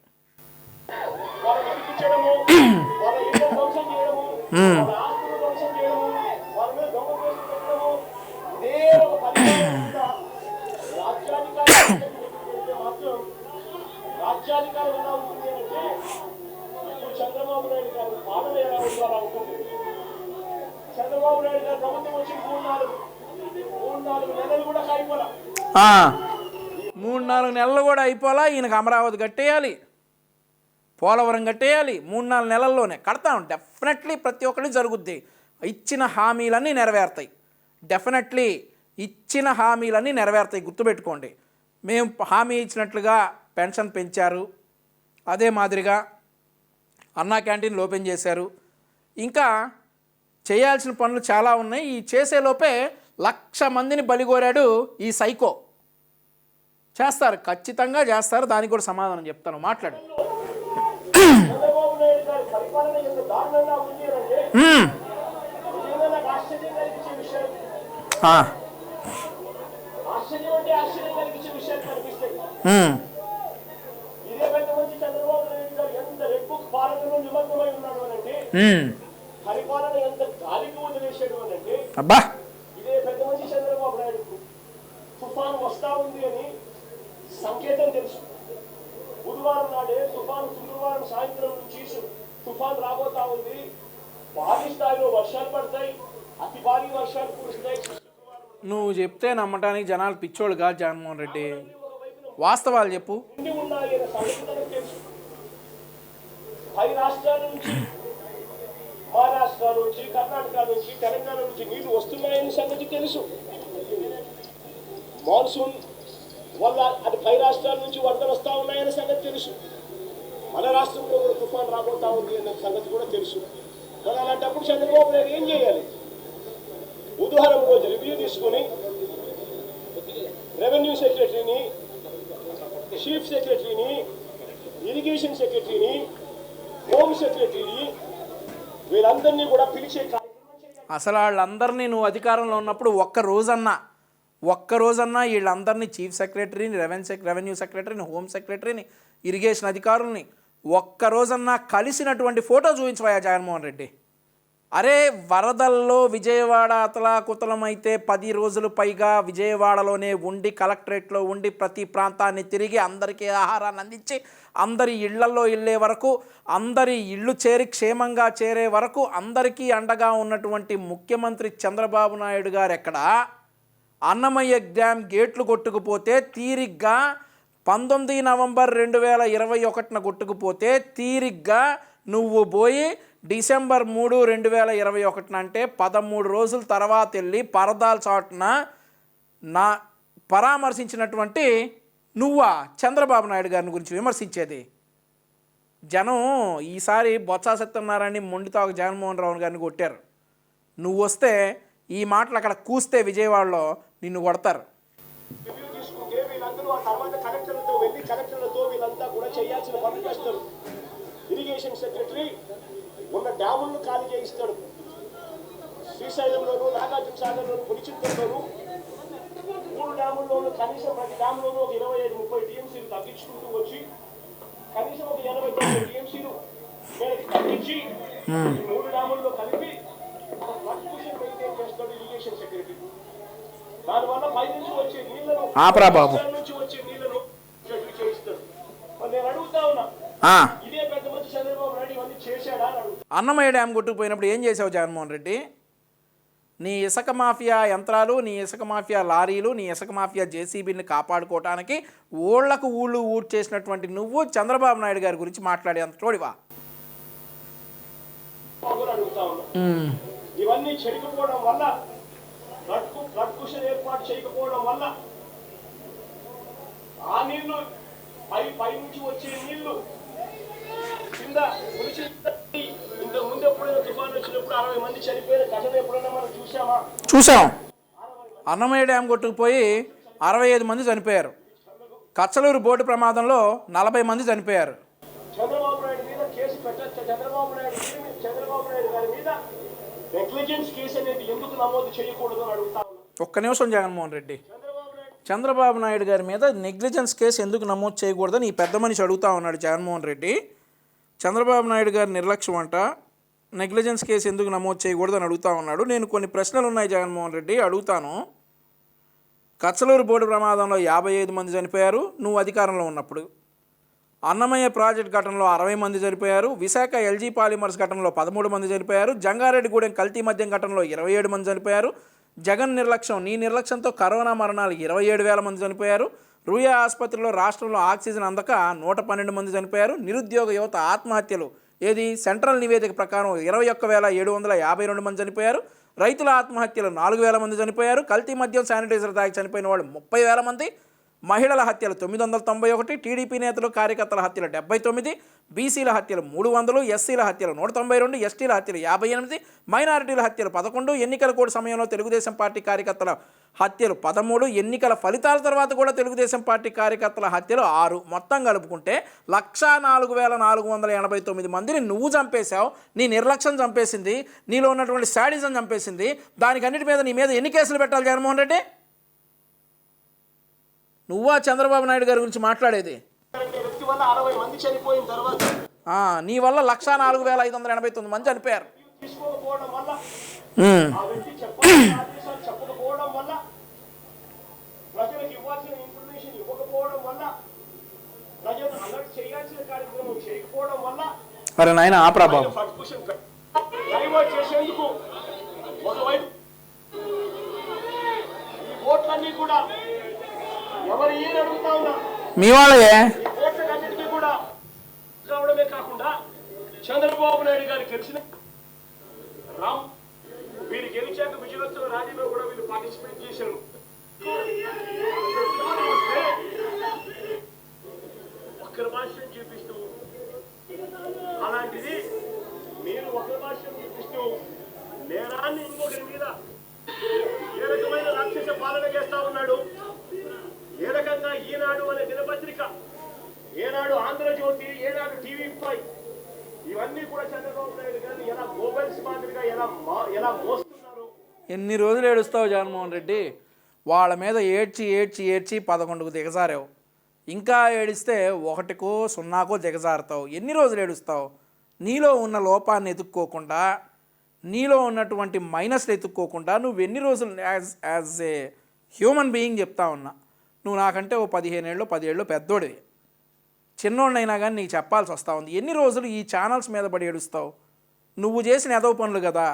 రాజ్యాధికారం ఎలా ఉంటుంది అంటే ఇప్పుడు చంద్రబాబు నాయుడు గారి పాలన ఎలా ఉందో అలా ఉంటుంది. చంద్రబాబు నాయుడు గారు ప్రభుత్వం వచ్చి 3-4 నెలలు కూడా అయిపోలా. 3-4 నెలలు కూడా అయిపోలా. ఈయనకు అమరావతి కట్టేయాలి, పోలవరం కట్టేయాలి. 3-4 నెలల్లోనే కడతాం. డెఫినెట్లీ ప్రతి ఒక్కటి జరుగుద్ది. ఇచ్చిన హామీలన్నీ నెరవేరుతాయి. డెఫినెట్లీ ఇచ్చిన హామీలన్నీ నెరవేరుతాయి, గుర్తుపెట్టుకోండి. మేము హామీ ఇచ్చినట్లుగా పెన్షన్ పెంచారు, అదే మాదిరిగా అన్నా క్యాంటీన్లు ఓపెన్ చేశారు. ఇంకా చేయాల్సిన పనులు చాలా ఉన్నాయి. ఈ చేసేలోపే 1,00,000 మందిని బలిగోరాడు ఈ సైకో. చేస్తారు, ఖచ్చితంగా చేస్తారు. దానికి కూడా సమాధానం చెప్తాను, మాట్లాడు. చంద్రబాబు నాయుడు గారి పరిపాలన ఎంత దారుణంగా ఉంది అంటే నాకు ఆశ్చర్యం కలిగించే విషయం, ఆశ్చర్యం అంటే ఆశ్చర్యం కలిగించే విషయాలు కనిపిస్తాయి. ఇదే పెద్ద మంచి చంద్రబాబు నాయుడు గారు ఎంత రెడ్ బుక్ పాలనలో నిమగ్నమై ఉన్నాడు అనంటే, పరిపాలన ఎంత గాలికి వదిలేసాడు అనంటే, అబ్బా ఇదే పెద్ద మంచి చంద్రబాబు నాయుడు తుఫాను వస్తా ఉంది అని సంకేతం తెలుసు. బుధవారం నాడే తుఫాను, శుక్రవారం సాయంత్రం నుంచి తుఫాను రాబోతా ఉంది, భారీ స్థాయిలో వర్షాలు పడతాయి, అతి భారీ వర్షాలు కురుస్తాయి. నువ్వు చెప్తే నమ్మటానికి జనాలు పిచ్చోళ్ళు కాదు జగన్మోహన్ రెడ్డి, వాస్తవాలు చెప్పు. నిండి ఉన్నాయి అనే సంగతి మనకు తెలుసు. 10 రాష్ట్రాల నుంచి, మహారాష్ట్ర నుంచి, కర్ణాటక నుంచి, తెలంగాణ నుంచి నీళ్లు వస్తున్నాయనే సంగతి తెలుసు. మాన్సూన్ వల్ల అది 10 రాష్ట్రాల నుంచి వరదలు వస్తూ ఉన్నాయనే సంగతి తెలుసు. మన రాష్ట్రంలో కూడా తుఫాన్ రాబోతా ఉంది అనే సంగతి కూడా తెలుసు. మరి అలాంటప్పుడు చంద్రబాబు నాయుడు ఏం చేయాలి? బుధవారం రోజు రివ్యూ తీసుకుని రెవెన్యూ సెక్రటరీని, చీఫ్ సెక్రటరీని, ఇరిగేషన్ సెక్రటరీని, హోమ్ సెక్రటరీని వీళ్ళందరినీ కూడా పిలిచే కార్యక్రమం చేయాలి. అసలు వాళ్ళందరినీ నువ్వు అధికారంలో ఉన్నప్పుడు ఒక్కరోజన్నా వీళ్ళందరినీ చీఫ్ సెక్రటరీని, రెవెన్యూ సెక్రటరీని, హోమ్ సెక్రటరీని, ఇరిగేషన్ అధికారుల్ని ఒక్కరోజన్నా కలిసినటువంటి ఫోటో చూపించవా జగన్మోహన్ రెడ్డి? అరే వరదల్లో విజయవాడ అతలాకుతలమైతే 10 రోజులు పైగా విజయవాడలోనే ఉండి, కలెక్టరేట్లో ఉండి, ప్రతి ప్రాంతాన్ని తిరిగి అందరికీ ఆహారాన్ని అందించి, అందరి ఇళ్లల్లో వెళ్ళే వరకు, అందరి ఇళ్ళు చేరి క్షేమంగా చేరే వరకు అందరికీ అండగా ఉన్నటువంటి ముఖ్యమంత్రి చంద్రబాబు నాయుడు గారు ఎక్కడ? అన్నమయ్య డ్యామ్ గేట్లు కొట్టుకుపోతే తీరిగ్గా 19 నవంబర్ 2021 కొట్టుకుపోతే తీరిగ్గా నువ్వు పోయి డిసెంబర్ 3, 2021 అంటే 13 రోజుల తర్వాత వెళ్ళి పరదాల చాటున పరామర్శించినటువంటి నువ్వా చంద్రబాబు నాయుడు గారిని గురించి విమర్శించేది? జనం ఈసారి బొత్స సత్యనారాయణ మొండితో జగన్మోహన్ రావు గారిని కొట్టారు. నువ్వు వస్తే ఈ మాటలు అక్కడ కూస్తే విజయవాడలో నిన్ను కొడతారు. రివ్యూ తీసుకుంటే వీళ్ళందరూ ఆ తర్వాత కలెక్టర్లతో వెళ్ళి కలెక్టర్లతో వీళ్ళంతా కూడా చేయాల్సిన పనులు చేస్తారు. ఇరిగేషన్ సెక్రటరీ ఉన్న డ్యాములను ఖాళీ చేయిస్తాడు. శ్రీశైలంలోను, నాగార్జున సాగర్లోను, పులిచింతల్లోను 3 డ్యాముల్లోనూ కనీసం ప్రతి డ్యాములోనూ ఒక 25-30 టీఎంసీలు తగ్గించుకుంటూ వచ్చి కనీసం ఒక 80-90 టీఎంసీలు తగ్గించి 3 డ్యాముల్లో కలిపి ఫ్లడ్ పొజిషన్ మెయింటైన్ చేస్తాడు ఇరిగేషన్ సెక్రటరీ. దానివల్ల పై నుంచి వచ్చే నీళ్లను నుంచి వచ్చే నీళ్లను చేయిస్తాడు. నేను అడుగుతా ఉన్నా, ఇదే పెద్ద మంచి చంద్రబాబు నాయుడు ఇవన్నీ చేశాడా అని అడుగుతా. అన్నమయ్య డ్యామ్ కొట్టుకుపోయినప్పుడు ఏం చేసావు జగన్మోహన్ రెడ్డి? నీ ఇసుక మాఫియా యంత్రాలు, నీ ఇసుక మాఫియా లారీలు, నీ ఇసుక మాఫియా జేసీబీని కాపాడుకోవడానికి ఊళ్ళు ఊడ్ చేసినటువంటి నువ్వు చంద్రబాబు నాయుడు గారి గురించి మాట్లాడే అంత తోడివా? అడుగుతా ఉన్నా, ఇవన్నీ చెడిపోవడం వల్ల, ఫ్లడ్ కుషన్ ఏర్పాటు చేయకపోవడం వల్ల ఆ నీళ్లు పై నుంచి వచ్చే నీళ్లు కింద ఇంతకు ముందు ఎప్పుడైనా తుఫాను వచ్చినప్పుడు 60 మంది చనిపోయిన ఘటన ఎప్పుడైనా మనం చూసాం. అన్నమయ్య డ్యామ్ కొట్టుకుపోయి 65 మంది చనిపోయారు. కచ్చలూరు బోటు ప్రమాదంలో 40 మంది చనిపోయారు. చంద్రబాబు నాయుడు మీద కేసు పెట్టచ్చు. చంద్రబాబు నాయుడు గారి మీద నెగ్లిజెన్స్ కేసు అనేది ఎందుకు నమోదు చేయకూడదు అని అడుగుతా ఉన్నా. ఒక్క నిమిషం జగన్మోహన్ రెడ్డి, చంద్రబాబు నాయుడు గారి మీద నెగ్లిజెన్స్ కేసు ఎందుకు నమోదు చేయకూడదని ఈ పెద్ద మనిషి అడుగుతా ఉన్నాడు జగన్మోహన్ రెడ్డి. చంద్రబాబు నాయుడు గారి నిర్లక్ష్యం అంట, నెగ్లిజెన్స్ కేసు ఎందుకు నమోదు చేయకూడదని అడుగుతా ఉన్నాడు. నేను కొన్ని ప్రశ్నలు ఉన్నాయి జగన్మోహన్ రెడ్డి, అడుగుతాను. కచ్చలూరు బోటు ప్రమాదంలో 55 మంది చనిపోయారు నువ్వు అధికారంలో ఉన్నప్పుడు. అన్నమయ్య ప్రాజెక్ట్ ఘటనలో 60 మంది చనిపోయారు. విశాఖ ఎల్జీ పాలిమర్స్ ఘటనలో 13 మంది చనిపోయారు. జంగారెడ్డిగూడెం కల్తీ మద్యం ఘటనలో 27 మంది చనిపోయారు. జగన్ నిర్లక్ష్యం, నీ నిర్లక్ష్యంతో కరోనా మరణాలు 27,000 మంది చనిపోయారు. రూయా ఆసుపత్రిలో రాష్ట్రంలో ఆక్సిజన్ అందక 112 మంది చనిపోయారు. నిరుద్యోగ యువత ఆత్మహత్యలు ఏది సెంట్రల్ నివేదిక ప్రకారం 21,752 మంది చనిపోయారు. రైతుల ఆత్మహత్యలు 4,000 మంది చనిపోయారు. కల్తీ మద్యం శానిటైజర్ తాగి చనిపోయిన వాళ్ళు 30,000 మంది. మహిళల హత్యలు 991, టీడీపీ నేతలు కార్యకర్తల హత్యలు 79, బీసీల హత్యలు 300, ఎస్సీల హత్యలు 192, ఎస్టీల హత్యలు 58, మైనారిటీల హత్యలు 11, ఎన్నికల కోడ్ సమయంలో తెలుగుదేశం పార్టీ కార్యకర్తల హత్యలు 13, ఎన్నికల ఫలితాల తర్వాత కూడా తెలుగుదేశం పార్టీ కార్యకర్తల హత్యలు 6. మొత్తం కలుపుకుంటే 104,489 మందిని నువ్వు చంపేశావు. నీ నిర్లక్ష్యం చంపేసింది, నీలో ఉన్నటువంటి శాడిజం చంపేసింది. దానికన్నిటి మీద నీ మీద ఎన్ని కేసులు పెట్టాలి జగన్మోహన్ రెడ్డి? నువ్వా చంద్రబాబు నాయుడు గారి గురించి మాట్లాడేది? నీ వల్ల 104,589 మంది చనిపోయారు. చెప్పకపోవడం వల్ల ప్రజలకు ఇవ్వాల్సిన ఇన్ఫర్మేషన్ ఇవ్వకపోవడం వల్ల, ప్రజలు అలర్ట్ చేయాల్సిన కార్యక్రమం చేయకపోవడం వల్ల అరే నాయన ఆ ప్రభావం డైవర్ట్ చేసేందుకు ఒకవైపు ఈ ఓట్లన్నీ కూడా ఎవరు ఏం అడుగుతా ఉన్నా మీ వాళ్ళే ఈ ఓట్లన్నిటికీ కూడా కావడమే కాకుండా చంద్రబాబు నాయుడు గారు గెలిచిన రామ్ వీరు గెలిచాక విజయోత్సవ ర్యాలీలో కూడా వీళ్ళు పార్టిసిపేట్ చేశారు. ఒక్కరి భాష్యం చూపిస్తూ, అలాంటిది మీరు ఒకరి భాష్యం చూపిస్తూ నేరాన్ని ఇంకొకరి మీద ఏ రకమైన రాక్షస పాలన చేస్తా ఉన్నాడు. ఏ రకంగా ఈనాడు అనే దినపత్రిక, ఏనాడు ఆంధ్రజ్యోతి, ఏనాడు TV5 ఇవన్నీ కూడా చంద్రబాబు నాయుడు గారిని ఎలా గోబెల్స్ మాదిరిగా ఎలా మోస్తున్నారు. ఎన్ని రోజులు ఏడుస్తావు జగన్మోహన్ రెడ్డి? వాళ్ళ మీద ఏడ్చి ఏడ్చి ఏడ్చి 11కు దిగజారావు. ఇంకా ఏడిస్తే 1కో 0కో దిగజారుతావు. ఎన్ని రోజులు ఏడుస్తావు? నీలో ఉన్న లోపాన్ని ఎత్తుక్కోకుండా, నీలో ఉన్నటువంటి మైనస్లు ఎత్తుక్కోకుండా నువ్వు ఎన్ని రోజులు యాజ్ ఏ హ్యూమన్ బీయింగ్ చెప్తా ఉన్నా. నువ్వు నాకంటే ఓ 15 ఏళ్ళు 10 ఏళ్ళు పెద్దోడివి, చిన్నోడినైనా కానీ నీకు చెప్పాల్సి వస్తూ ఉంది. ఎన్ని రోజులు ఈ ఛానల్స్ మీద పడి ఏడుస్తావు? నువ్వు చేసిన ఎదవ పనులు కదా.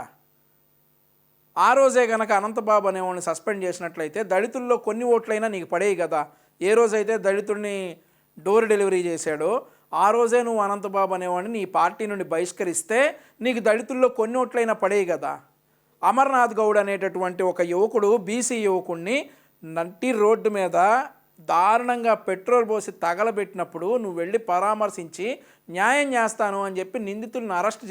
ఆ రోజే కనుక అనంతబాబు అనేవాడిని సస్పెండ్ చేసినట్లయితే దళితుల్లో కొన్ని ఓట్లైనా నీకు పడేవి కదా. ఏ రోజైతే దళితుడిని డోర్ డెలివరీ చేశాడో ఆ రోజే నువ్వు అనంతబాబు అనేవాడిని నీ పార్టీ నుండి బహిష్కరిస్తే నీకు దళితుల్లో కొన్ని ఓట్లైనా పడేవి కదా. అమర్నాథ్ గౌడ్ అనేటటువంటి ఒక యువకుడు, బీసీ యువకుడిని నట్టి రోడ్డు మీద దారుణంగా పెట్రోల్ పోసి తగలబెట్టినప్పుడు నువ్వు వెళ్ళి పరామర్శించి న్యాయం చేస్తాను అని చెప్పి నిందితులను అరెస్ట్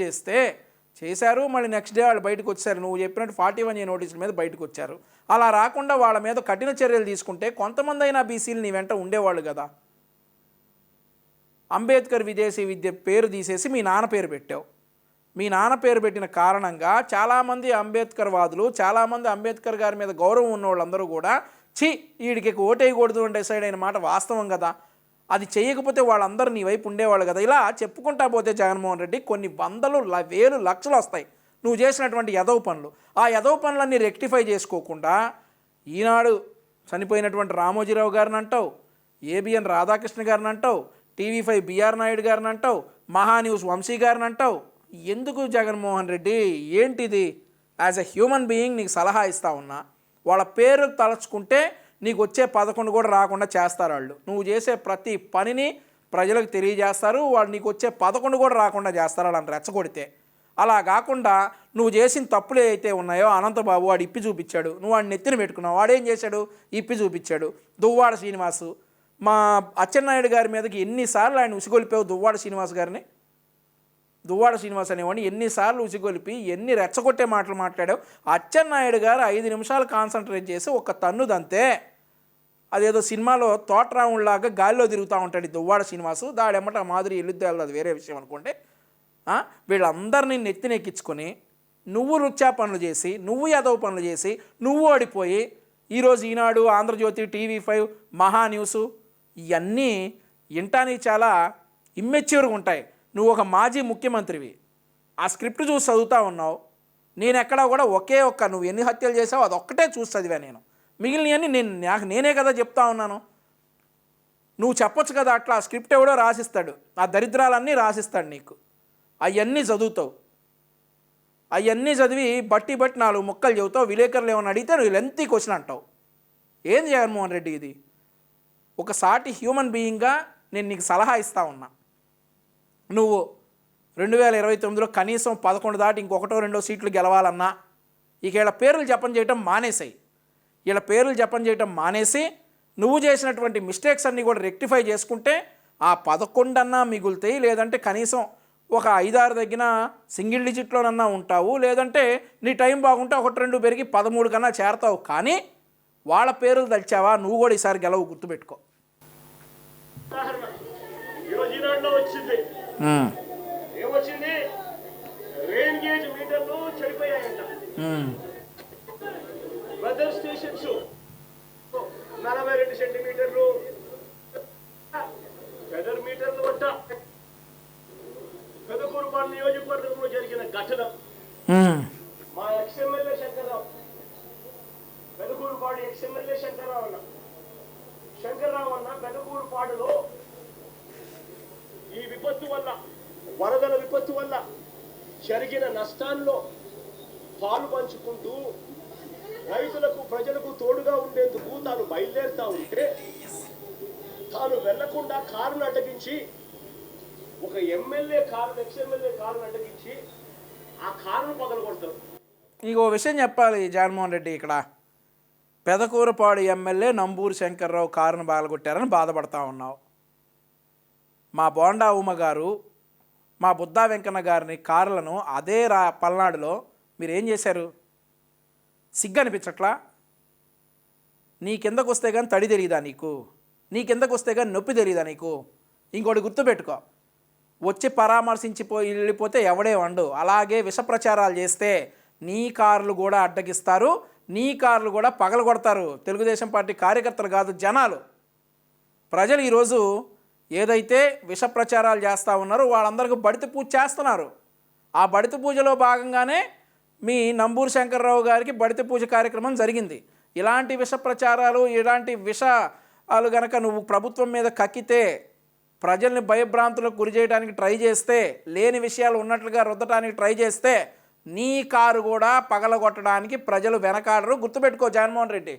చేశారు. మళ్ళీ నెక్స్ట్ డే వాళ్ళు బయటకు వచ్చారు. నువ్వు చెప్పినట్టు 41A నోటీసుల మీద బయటకు వచ్చారు. అలా రాకుండా వాళ్ళ మీద కఠిన చర్యలు తీసుకుంటే కొంతమంది అయినా బీసీలు నీ వెంట ఉండేవాళ్ళు కదా. అంబేద్కర్ విదేశీ విద్య పేరు తీసేసి మీ నాన్న పేరు పెట్టావు. మీ నాన్న పేరు పెట్టిన కారణంగా చాలామంది అంబేద్కర్ వాదులు, చాలామంది అంబేద్కర్ గారి మీద గౌరవం ఉన్న వాళ్ళందరూ కూడా వీడికి ఓటేయకూడదు అని డిసైడ్ అయిన మాట వాస్తవం కదా. అది చేయకపోతే వాళ్ళందరూ నీ వైపు ఉండేవాళ్ళు కదా. ఇలా చెప్పుకుంటా పోతే జగన్మోహన్ రెడ్డి కొన్ని వందలు వేలు లక్షలు వస్తాయి నువ్వు చేసినటువంటి ఎదవ పనులు. ఆ ఎదవ పనులన్నీ రెక్టిఫై చేసుకోకుండా ఈనాడు చనిపోయినటువంటి రామోజీరావు గారిని అంటావు, ABN రాధాకృష్ణ గారిని అంటావు, TV5 BR నాయుడు గారిని అంటావు, మహాన్యూస్ వంశీ గారిని అంటావు. ఎందుకు జగన్మోహన్ రెడ్డి? ఏంటిది? యాజ్ ఎ హ్యూమన్ బీయింగ్ నీకు సలహా ఇస్తా ఉన్నా. వాళ్ళ పేరు తలుచుకుంటే నీకు వచ్చే 11 కూడా రాకుండా చేస్తారు వాళ్ళు. నువ్వు చేసే ప్రతి పనిని ప్రజలకు తెలియజేస్తారు. వాళ్ళు నీకు వచ్చే 11 కూడా రాకుండా చేస్తారు వాళ్ళని రెచ్చగొడితే. అలా కాకుండా నువ్వు చేసిన తప్పులు ఏవైతే ఉన్నాయో అనంతబాబు వాడు ఇప్పి చూపించాడు, నువ్వు వాడిని నెత్తిన పెట్టుకున్నావు. వాడేం చేశాడు? ఇప్పి చూపించాడు. దువ్వాడ శ్రీనివాసు, మా అచ్చెన్నాయుడు గారి మీదకి ఎన్నిసార్లు ఆయన ఉసిగొలిపావు దువ్వాడ శ్రీనివాస్ గారిని. దువ్వాడ శ్రీనివాస్ అనేవాడిని ఎన్నిసార్లు ఉసిగొలిపి ఎన్ని రెచ్చగొట్టే మాటలు మాట్లాడావు. అచ్చెన్నాయుడు గారు 5 నిమిషాలు కాన్సన్ట్రేట్ చేసి ఒక తన్నుదంతే అదేదో సినిమాలో తోటరాములాగా గాలిలో తిరుగుతూ ఉంటాడు ఈ దువ్వాడ శ్రీనివాసు. దాడెమ్మట మాదిరి ఎల్లుద్ది అది వేరే విషయం అనుకుంటే. వీళ్ళందరినీ నెత్తినెక్కించుకొని నువ్వు రుచ్చా పనులు చేసి, నువ్వు ఎదవ పనులు చేసి, నువ్వు ఓడిపోయి ఈరోజు ఈనాడు, ఆంధ్రజ్యోతి, TV5, మహాన్యూసు ఇవన్నీ వినటానికి చాలా ఇమ్మెచ్యూర్గా ఉంటాయి. నువ్వు ఒక మాజీ ముఖ్యమంత్రివి, ఆ స్క్రిప్ట్ చూసి చదువుతూ ఉన్నావు. నేను ఎక్కడా కూడా నువ్వు ఎన్ని హత్యలు చేసావు అదొక్కటే చూసి చదివా నేను. మిగిలినవన్నీ నేనే కదా చెప్తా ఉన్నాను. నువ్వు చెప్పొచ్చు కదా అట్లా. ఆ స్క్రిప్ట్ ఎవడో రాసిస్తాడు, ఆ దరిద్రాలన్నీ రాసిస్తాడు నీకు. అవన్నీ చదువుతావు. అవన్నీ చదివి బట్టి 4 ముక్కలు చెబుతావు. విలేకరులు ఏమన్నా అడిగితే నువ్వు లెంతీ క్వశ్చన్ అంటావు. ఏంది జగన్మోహన్ రెడ్డి ఇది? ఒక సాటి హ్యూమన్ బీయింగ్గా నేను నీకు సలహా ఇస్తా ఉన్నా. నువ్వు 2029లో కనీసం 11 దాటి ఇంకొకటో 2 సీట్లు గెలవాలన్నా ఇక వీళ్ళ పేర్లు జపం చేయటం మానేసాయి. వీళ్ళ పేర్లు జపం చేయటం మానేసి నువ్వు చేసినటువంటి మిస్టేక్స్ అన్నీ కూడా రెక్టిఫై చేసుకుంటే ఆ 11 అన్నా మిగులుతాయి. లేదంటే కనీసం ఒక 5-6 తగ్గిన సింగిల్ డిజిట్లోనన్నా ఉంటావు. లేదంటే నీ టైం బాగుంటే 1-2 పెరిగి 13 కన్నా చేరతావు. కానీ వాళ్ళ పేర్లు తలిచావా నువ్వు కూడా ఈసారి గెలవు, గుర్తుపెట్టుకో. ఏమొచ్చింది? రెయిన్ గేజ్ మీటర్లు చెడిపోయాయంట. వెదర్ స్టేషన్స్ 42 సెంటీమీటర్లు వెదర్ మీటర్లు వద్ద పెదకూరుపాడు నియోజకవర్గంలో జరిగిన ఘటన. మా ఎక్స్ఎమ్మెల్యే శంకర్రావు, పెదకూరుపాడు ఎక్స్ఎమ్మెల్యే శంకర్రావు అన్న విజయవాడలో ఈ విపత్తు వల్ల, వరదల విపత్తు వల్ల జరిగిన నష్టాల్లో పాలు పంచుకుంటూ రైతులకు, ప్రజలకు తోడుగా ఉండేందుకు తాను బయలుదేరుతా ఉంటే తాను వెళ్లకుండా కారును అడ్డగించి, ఒక ఎమ్మెల్యే కారు, ఎక్స్-ఎమ్మెల్యే కారును అడ్డగించి ఆ కారును పగలగొడతారు. ఇంకో విషయం చెప్పాలి జగన్మోహన్ రెడ్డి, ఇక్కడ పెదకూరపాడు ఎమ్మెల్యే నంబూరు శంకర్రావు కారును బాగలగొట్టారని బాధపడతా ఉన్నావు. మా బోండా ఉమ గారు, మా బుద్దా వెంకన్న గారిని కార్లను అదే పల్నాడులో మీరు ఏం చేశారు? సిగ్గు అనిపించట్లా? నీ కిందకు వస్తే కానీ తడి తెలియదా నీకు? నీ కిందకు వస్తే కానీ నొప్పి తెలియదా నీకు? ఇంకోటి గుర్తుపెట్టుకో, వచ్చి పరామర్శించిపోయి వెళ్ళిపోతే ఎవడే వండు. అలాగే విష ప్రచారాలు చేస్తే నీ కార్లు కూడా అడ్డగిస్తారు, నీ కార్లు కూడా పగలగొడతారు. తెలుగుదేశం పార్టీ కార్యకర్తలు కాదు, జనాలు, ప్రజలు ఈరోజు ఏదైతే విష ప్రచారాలు చేస్తూ ఉన్నారో వాళ్ళందరికీ బడిత పూజ చేస్తున్నారు. ఆ బడిత పూజలో భాగంగానే మీ నంబూరు శంకర్రావు గారికి బడిత పూజ కార్యక్రమం జరిగింది. ఇలాంటి విష ప్రచారాలు, ఇలాంటి విషాలు గనక నువ్వు ప్రభుత్వం మీద కక్కితే, ప్రజల్ని భయభ్రాంతులకు గురి చేయడానికి ట్రై చేస్తే, లేని విషయాలు ఉన్నట్లుగా రుద్దడానికి ట్రై చేస్తే నీ కారు కూడా పగలగొట్టడానికి ప్రజలు వెనకాడరు. గుర్తుపెట్టుకో జగన్మోహన్ రెడ్డి.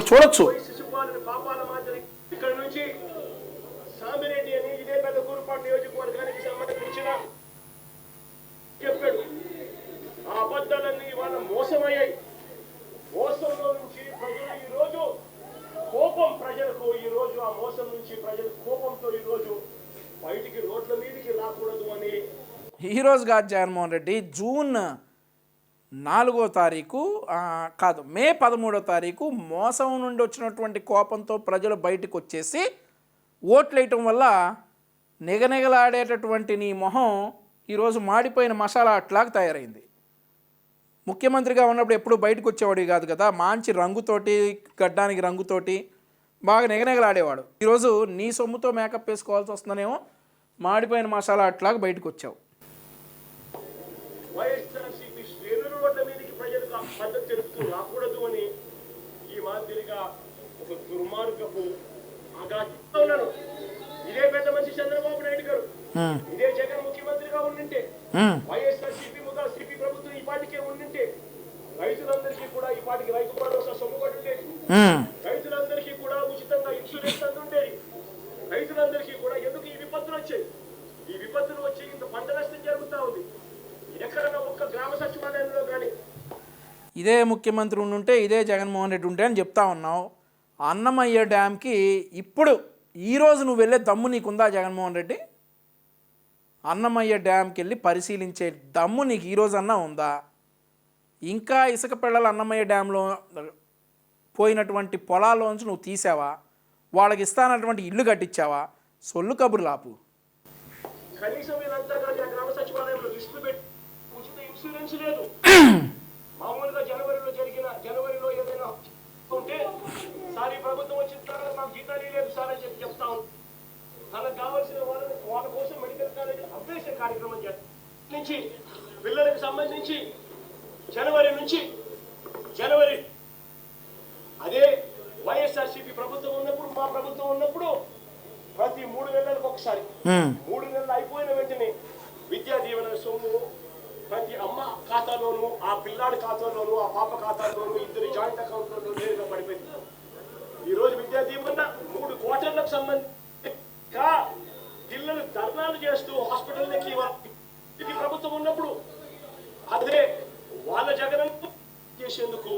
చూడొచ్చు. ఇక్కడ నుంచి సామిరెడ్డి అని ఇదే పెద్దకూరుపాడు నియోజకవర్గానికి సంబంధించిన చెప్పాడు. ఆ అబద్ధాలన్నీ ఇవాళ మోసమయ్యాయి. మోసంలో నుంచి ప్రజలు ఈరోజు కోపం, ప్రజలకు ఈరోజు ఆ మోసం నుంచి ప్రజలు కోపంతో ఈరోజు బయటికి రోడ్ల మీదకి రాకూడదు అని. ఈరోజు కాదు జగన్మోహన్ రెడ్డి, జూన్ 4వ తారీఖు కాదు, మే 13వ తారీఖు మోసం నుండి వచ్చినటువంటి కోపంతో ప్రజలు బయటకు వచ్చేసి ఓట్లు వేయటం వల్ల నిగనిగలాడేటటువంటి నీ మొహం ఈరోజు మాడిపోయిన మసాలా అట్లాగా తయారైంది. ముఖ్యమంత్రిగా ఉన్నప్పుడు ఎప్పుడు బయటకు వచ్చేవాడు కాదు కదా, మంచి రంగుతోటి, గడ్డానికి రంగుతోటి బాగా నిగనిగలాడేవాడు. ఈరోజు నీ సొమ్ముతో మేకప్ వేసుకోవాల్సి వస్తుందనేమో మాడిపోయిన మసాలా అట్లాగా బయటకు వచ్చావు. వైఎస్ఆర్సీపీ శ్రేణుల రోడ్ల మీదకి ప్రజలకు మద్దతు తెలుపుతూ రాకూడదు అని ఈ మాదిరిగా ఒక దుర్మార్గపు ఆగాను. ఇదే పెద్ద మనిషి చంద్రబాబు నాయుడు గారు, ఇదే జగన్ ముఖ్యమంత్రిగా ఉండింటే, వైఎస్ఆర్సీపీ సిపి ప్రభుత్వం ఈ పాటికే ఉండింటే రైతులందరికీ కూడా ఈ పాటికి రైతు భరోసా సొమ్ము ఉండేది. రైతులందరికీ కూడా ఉచితంగా ఇన్సూరెన్స్ అందుండేది. రైతులందరికీ కూడా ఎందుకు ఈ విపత్తులు వచ్చాయి? ఈ విపత్తులు వచ్చి ఇంత పంట నష్టం జరుగుతూ ఉంది. ఎక్కడైనా ఒక్క గ్రామ సచివాలయంలో కానీ ఇదే ముఖ్యమంత్రి ఉండుంటే, ఇదే జగన్మోహన్ రెడ్డి ఉంటే అని చెప్తా ఉన్నావు. అన్నమయ్య డ్యామ్కి ఇప్పుడు ఈరోజు నువ్వు వెళ్ళే దమ్ము నీకుందా జగన్మోహన్ రెడ్డి? అన్నమయ్య డ్యామ్కి వెళ్ళి పరిశీలించే దమ్ము నీకు ఈరోజన్నా ఉందా? ఇంకా ఇసుక పిల్లలు అన్నమయ్య డ్యాంలో పోయినటువంటి పొలాల్లోంచి నువ్వు తీసావా? వాళ్ళకి ఇస్తానటువంటి ఇల్లు కట్టించావా? సొల్లు కబుర్లు ఆపు. కనీసం వీళ్ళంతా కానీ ఆ గ్రామ సచివాలయంలో లిస్టులు పెట్టి ఉచిత ఇన్సూరెన్స్ లేదు. మామూలుగా జనవరిలో ఏదైనా ఉంటే సార్ ఈ ప్రభుత్వం వచ్చిన తర్వాత మాకు జీతాలు లేదు సార్ అని చెప్తా ఉంది. తనకు కావాల్సిన వాళ్ళ కోసం మెడికల్ కాలేజ్ అభ్యసన కార్యక్రమం నుంచి పిల్లలకు సంబంధించి జనవరి అదే వైఎస్ఆర్సీపీ ప్రభుత్వం ఉన్నప్పుడు, మా ప్రభుత్వం ఉన్నప్పుడు ప్రతి 3 నెలలకు ఒకసారి 3 నెలలు అయిపోయిన వెంటనే విద్యా దీవెన సొమ్ము ప్రతి అమ్మ ఖాతాలోను, ఆ పిల్లాడి ఖాతాలోను, ఆ పాప ఖాతాలోను, ఇద్దరు జాయింట్ అకౌంట్లలో నేరుగా పడిపోయింది. ఈరోజు విద్యా దీవెన 3 క్వార్టర్లకు సంబంధించి పిల్లలు ధర్నాలు చేస్తూ హాస్పిటల్కి ప్రభుత్వం ఉన్నప్పుడు అదే వాళ్ళ జగన్ చేసేందుకు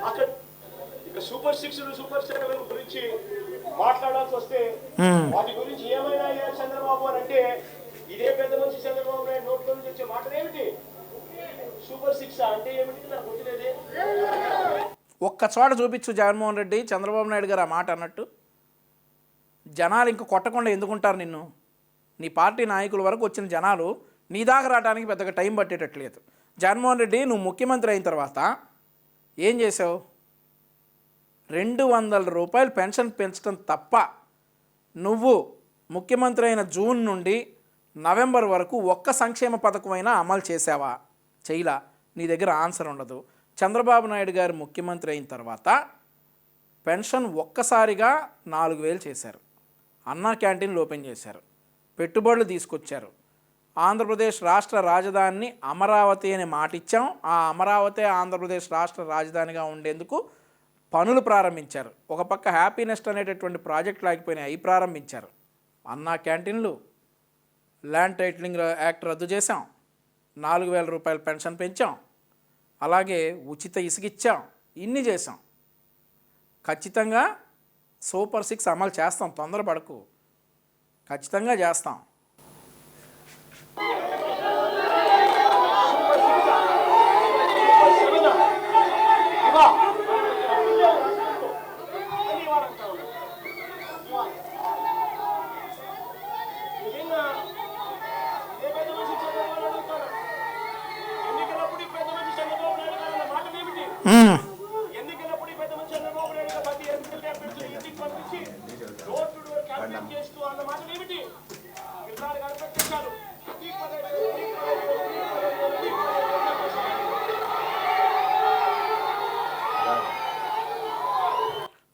అక్కడ ఇక సూపర్ 6, సూపర్ 7 గురించి మాట్లాడాల్సి వస్తే వాటి గురించి ఏమైనా అయ్యారు చంద్రబాబు అని అంటే, ఇదే పెద్ద మనిషి చంద్రబాబు నాయుడు నోట్లో నుంచి వచ్చే మాటలు ఏమిటి? సూపర్ 6 అంటే ఏమిటి నాకు గుర్తులేదే. ఒక్క చోట చూపించు జగన్మోహన్ రెడ్డి చంద్రబాబు నాయుడు గారు ఆ మాట అన్నట్టు. జనాలు ఇంక కొట్టకుండా ఎందుకుంటారు నిన్ను? నీ పార్టీ నాయకుల వరకు వచ్చిన జనాలు నీ దాకా రావడానికి పెద్దగా టైం పట్టేటట్లేదు. జగన్మోహన్ రెడ్డి నువ్వు ముఖ్యమంత్రి అయిన తర్వాత ఏం చేసావు? 200 రూపాయలు పెన్షన్ పెంచడం తప్ప నువ్వు ముఖ్యమంత్రి అయిన జూన్ నుండి నవంబర్ వరకు ఒక్క సంక్షేమ పథకమైనా అమలు చేసావా? చేయలా. నీ దగ్గర ఆన్సర్ ఉండదు. చంద్రబాబు నాయుడు గారు ముఖ్యమంత్రి అయిన తర్వాత పెన్షన్ ఒక్కసారిగా 4,000 చేశారు. అన్నా క్యాంటీన్లు ఓపెన్ చేశారు. పెట్టుబడులు తీసుకొచ్చారు. ఆంధ్రప్రదేశ్ రాష్ట్ర రాజధానిని అమరావతి అని మాటిచ్చాం. ఆ అమరావతి ఆంధ్రప్రదేశ్ రాష్ట్ర రాజధానిగా ఉండేందుకు పనులు ప్రారంభించారు. ఒక పక్క హ్యాపీనెస్ట్ అనేటటువంటి ప్రాజెక్టులు ఆగిపోయినాయి, అవి ప్రారంభించారు. అన్నా క్యాంటీన్లు, ల్యాండ్ టైటిలింగ్ యాక్ట్ రద్దు చేశాం, 4,000 రూపాయల పెన్షన్ పెంచాం, అలాగే ఉచిత ఇసుక ఇచ్చాం, ఇన్ని చేసాం. ఖచ్చితంగా సూపర్ 6 అమలు చేస్తాం, తొందరపడకు, ఖచ్చితంగా చేస్తాం.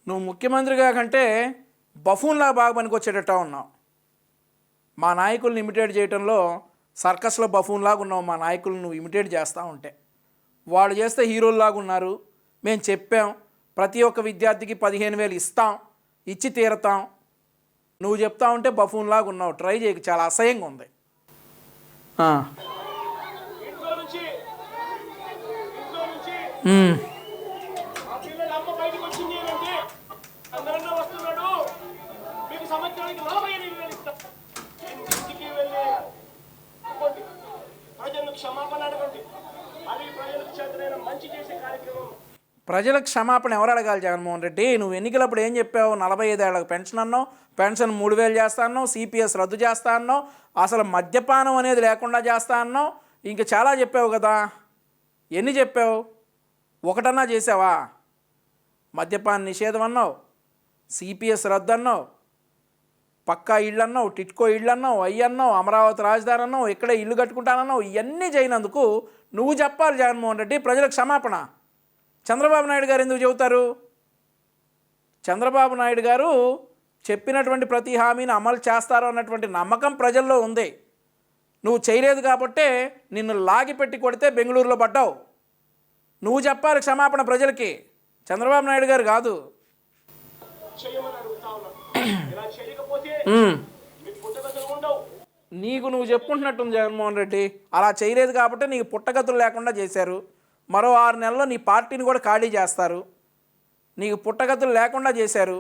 నువ్వు ముఖ్యమంత్రిగా కంటే బఫూన్లా బాగా పనికొచ్చేటట్టు ఉన్నావు. మా నాయకుల్ని ఇమిటేట్ చేయడంలో సర్కస్లో బఫూన్లాగా ఉన్నావు. మా నాయకులను నువ్వు ఇమిటేట్ చేస్తూ ఉంటే వాళ్ళు చేస్తే హీరోల్లాగా ఉన్నారు. మేము చెప్పాం ప్రతి ఒక్క విద్యార్థికి 15,000 ఇస్తాం, ఇచ్చి తీరతాం. నువ్వు చెప్తా ఉంటే బఫూన్లాగా ఉన్నావు. ట్రై చేయకు, చాలా అసహ్యంగా ఉంది. ప్రజలకు క్షమాపణ ఎవరు అడగాలి జగన్మోహన్ రెడ్డి? నువ్వు ఎన్నికలప్పుడు ఏం చెప్పావు? 45 ఏళ్ళకి పెన్షన్ అన్నావు, పెన్షన్ 3,000 చేస్తా అన్నావు, సిపిఎస్ రద్దు చేస్తా అన్నావు, అసలు మద్యపానం అనేది లేకుండా చేస్తా అన్నావు, ఇంకా చాలా చెప్పావు కదా. ఎన్ని చెప్పావు? ఒకటన్నా చేసావా? మద్యపాన నిషేధం అన్నావు, సిపిఎస్ రద్దు అన్నావు, పక్కా ఇళ్ళు అన్నావు, టిట్కో ఇళ్ళు అన్నావు, అన్నావు, అమరావతి రాజధాని అన్నావు, ఇక్కడే ఇల్లు కట్టుకుంటానన్నావు. ఇవన్నీ చేయనందుకు నువ్వు చెప్పాలి జగన్మోహన్ రెడ్డి ప్రజలకు క్షమాపణ. చంద్రబాబు నాయుడు గారు ఎందుకు చెబుతారు? చంద్రబాబు నాయుడు గారు చెప్పినటువంటి ప్రతి హామీని అమలు చేస్తారు అన్నటువంటి నమ్మకం ప్రజల్లో ఉంది. నువ్వు చేయలేదు కాబట్టే నిన్ను లాగిపెట్టి కొడితే బెంగళూరులో పడ్డావు. నువ్వు చెప్పాలి క్షమాపణ ప్రజలకి, చంద్రబాబు నాయుడు గారు కాదు. నీకు నువ్వు చెప్పుకుంటున్నట్టుంది జగన్మోహన్ రెడ్డి. అలా చేయలేదు కాబట్టి నీకు పుట్టగతులు లేకుండా చేశారు. మరో 6 నెలల్లో నీ పార్టీని కూడా ఖాళీ చేస్తారు. నీకు పుట్టగతులు లేకుండా చేశారు.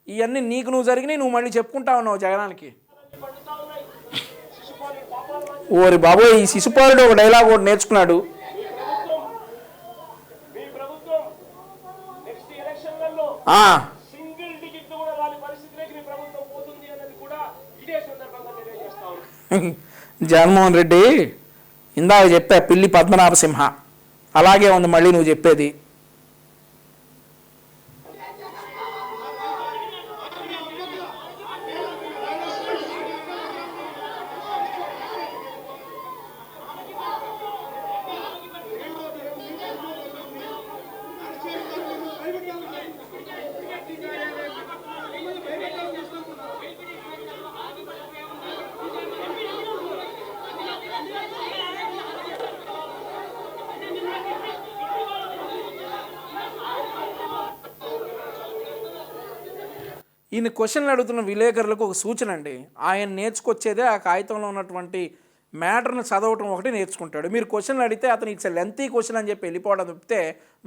ఇవన్నీ నీకు నువ్వు జరిగినాయి, నువ్వు మళ్ళీ చెప్పుకుంటా ఉన్నావు జగనానికి. ఓరి బాబోయ్, ఈ శిశుపాలుడు ఒక డైలాగ్ ఒకటి నేర్చుకున్నాడు. జగన్మోహన్ రెడ్డి ఇందాక చెప్పా పిల్లి పద్మనాభసింహ, అలాగే ఉంది మళ్ళీ నువ్వు చెప్పేది. ఈయన క్వశ్చన్లు అడుగుతున్న విలేకరులకు ఒక సూచన అండి. ఆయన నేర్చుకొచ్చేదే ఆ కాగితంలో ఉన్నటువంటి మ్యాటర్ని చదవటం ఒకటి నేర్చుకుంటాడు. మీరు క్వశ్చన్లు అడిగితే అతను ఇట్స్ లెంతీ క్వశ్చన్ అని చెప్పి వెళ్ళిపోవడం తప్పితే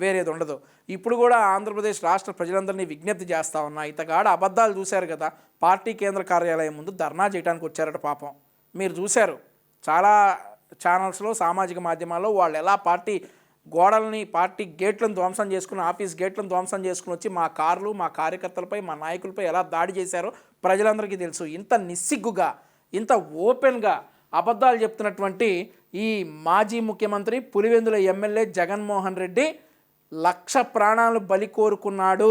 వేరేది ఉండదు. ఇప్పుడు కూడా ఆంధ్రప్రదేశ్ రాష్ట్ర ప్రజలందరినీ విజ్ఞప్తి చేస్తా ఉన్నా, ఇతగాడ అబద్ధాలు చూశారు కదా, పార్టీ కేంద్ర కార్యాలయం ముందు ధర్నా చేయడానికి వచ్చారట పాపం. మీరు చూశారు చాలా ఛానల్స్లో, సామాజిక మాధ్యమాల్లో వాళ్ళు ఎలా పార్టీ గోడల్ని, పార్టీ గేట్లను ధ్వంసం చేసుకుని, ఆఫీస్ గేట్లను ధ్వంసం చేసుకుని వచ్చి మా కార్లు, మా కార్యకర్తలపై, మా నాయకులపై ఎలా దాడి చేశారో ప్రజలందరికీ తెలుసు. ఇంత నిస్సిగ్గుగా, ఇంత ఓపెన్గా అబద్ధాలు చెప్తున్నటువంటి ఈ మాజీ ముఖ్యమంత్రి, పులివెందుల ఎమ్మెల్యే జగన్మోహన్ రెడ్డి 1,00,000 ప్రాణాలు బలి కోరుకున్నాడు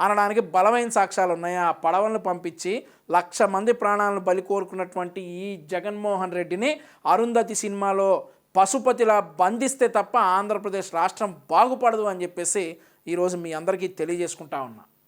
అనడానికి బలమైన సాక్ష్యాలు ఉన్నాయి. ఆ పడవలను పంపించి 1,00,000 మంది ప్రాణాలను బలి కోరుకున్నటువంటి ఈ జగన్మోహన్ రెడ్డిని అరుంధతి సినిమాలో పశుపతిలా బంధిస్తే తప్ప ఆంధ్రప్రదేశ్ రాష్ట్రం బాగుపడదు అని చెప్పేసి ఈరోజు మీ అందరికీ తెలియజేసుకుంటా ఉన్నా.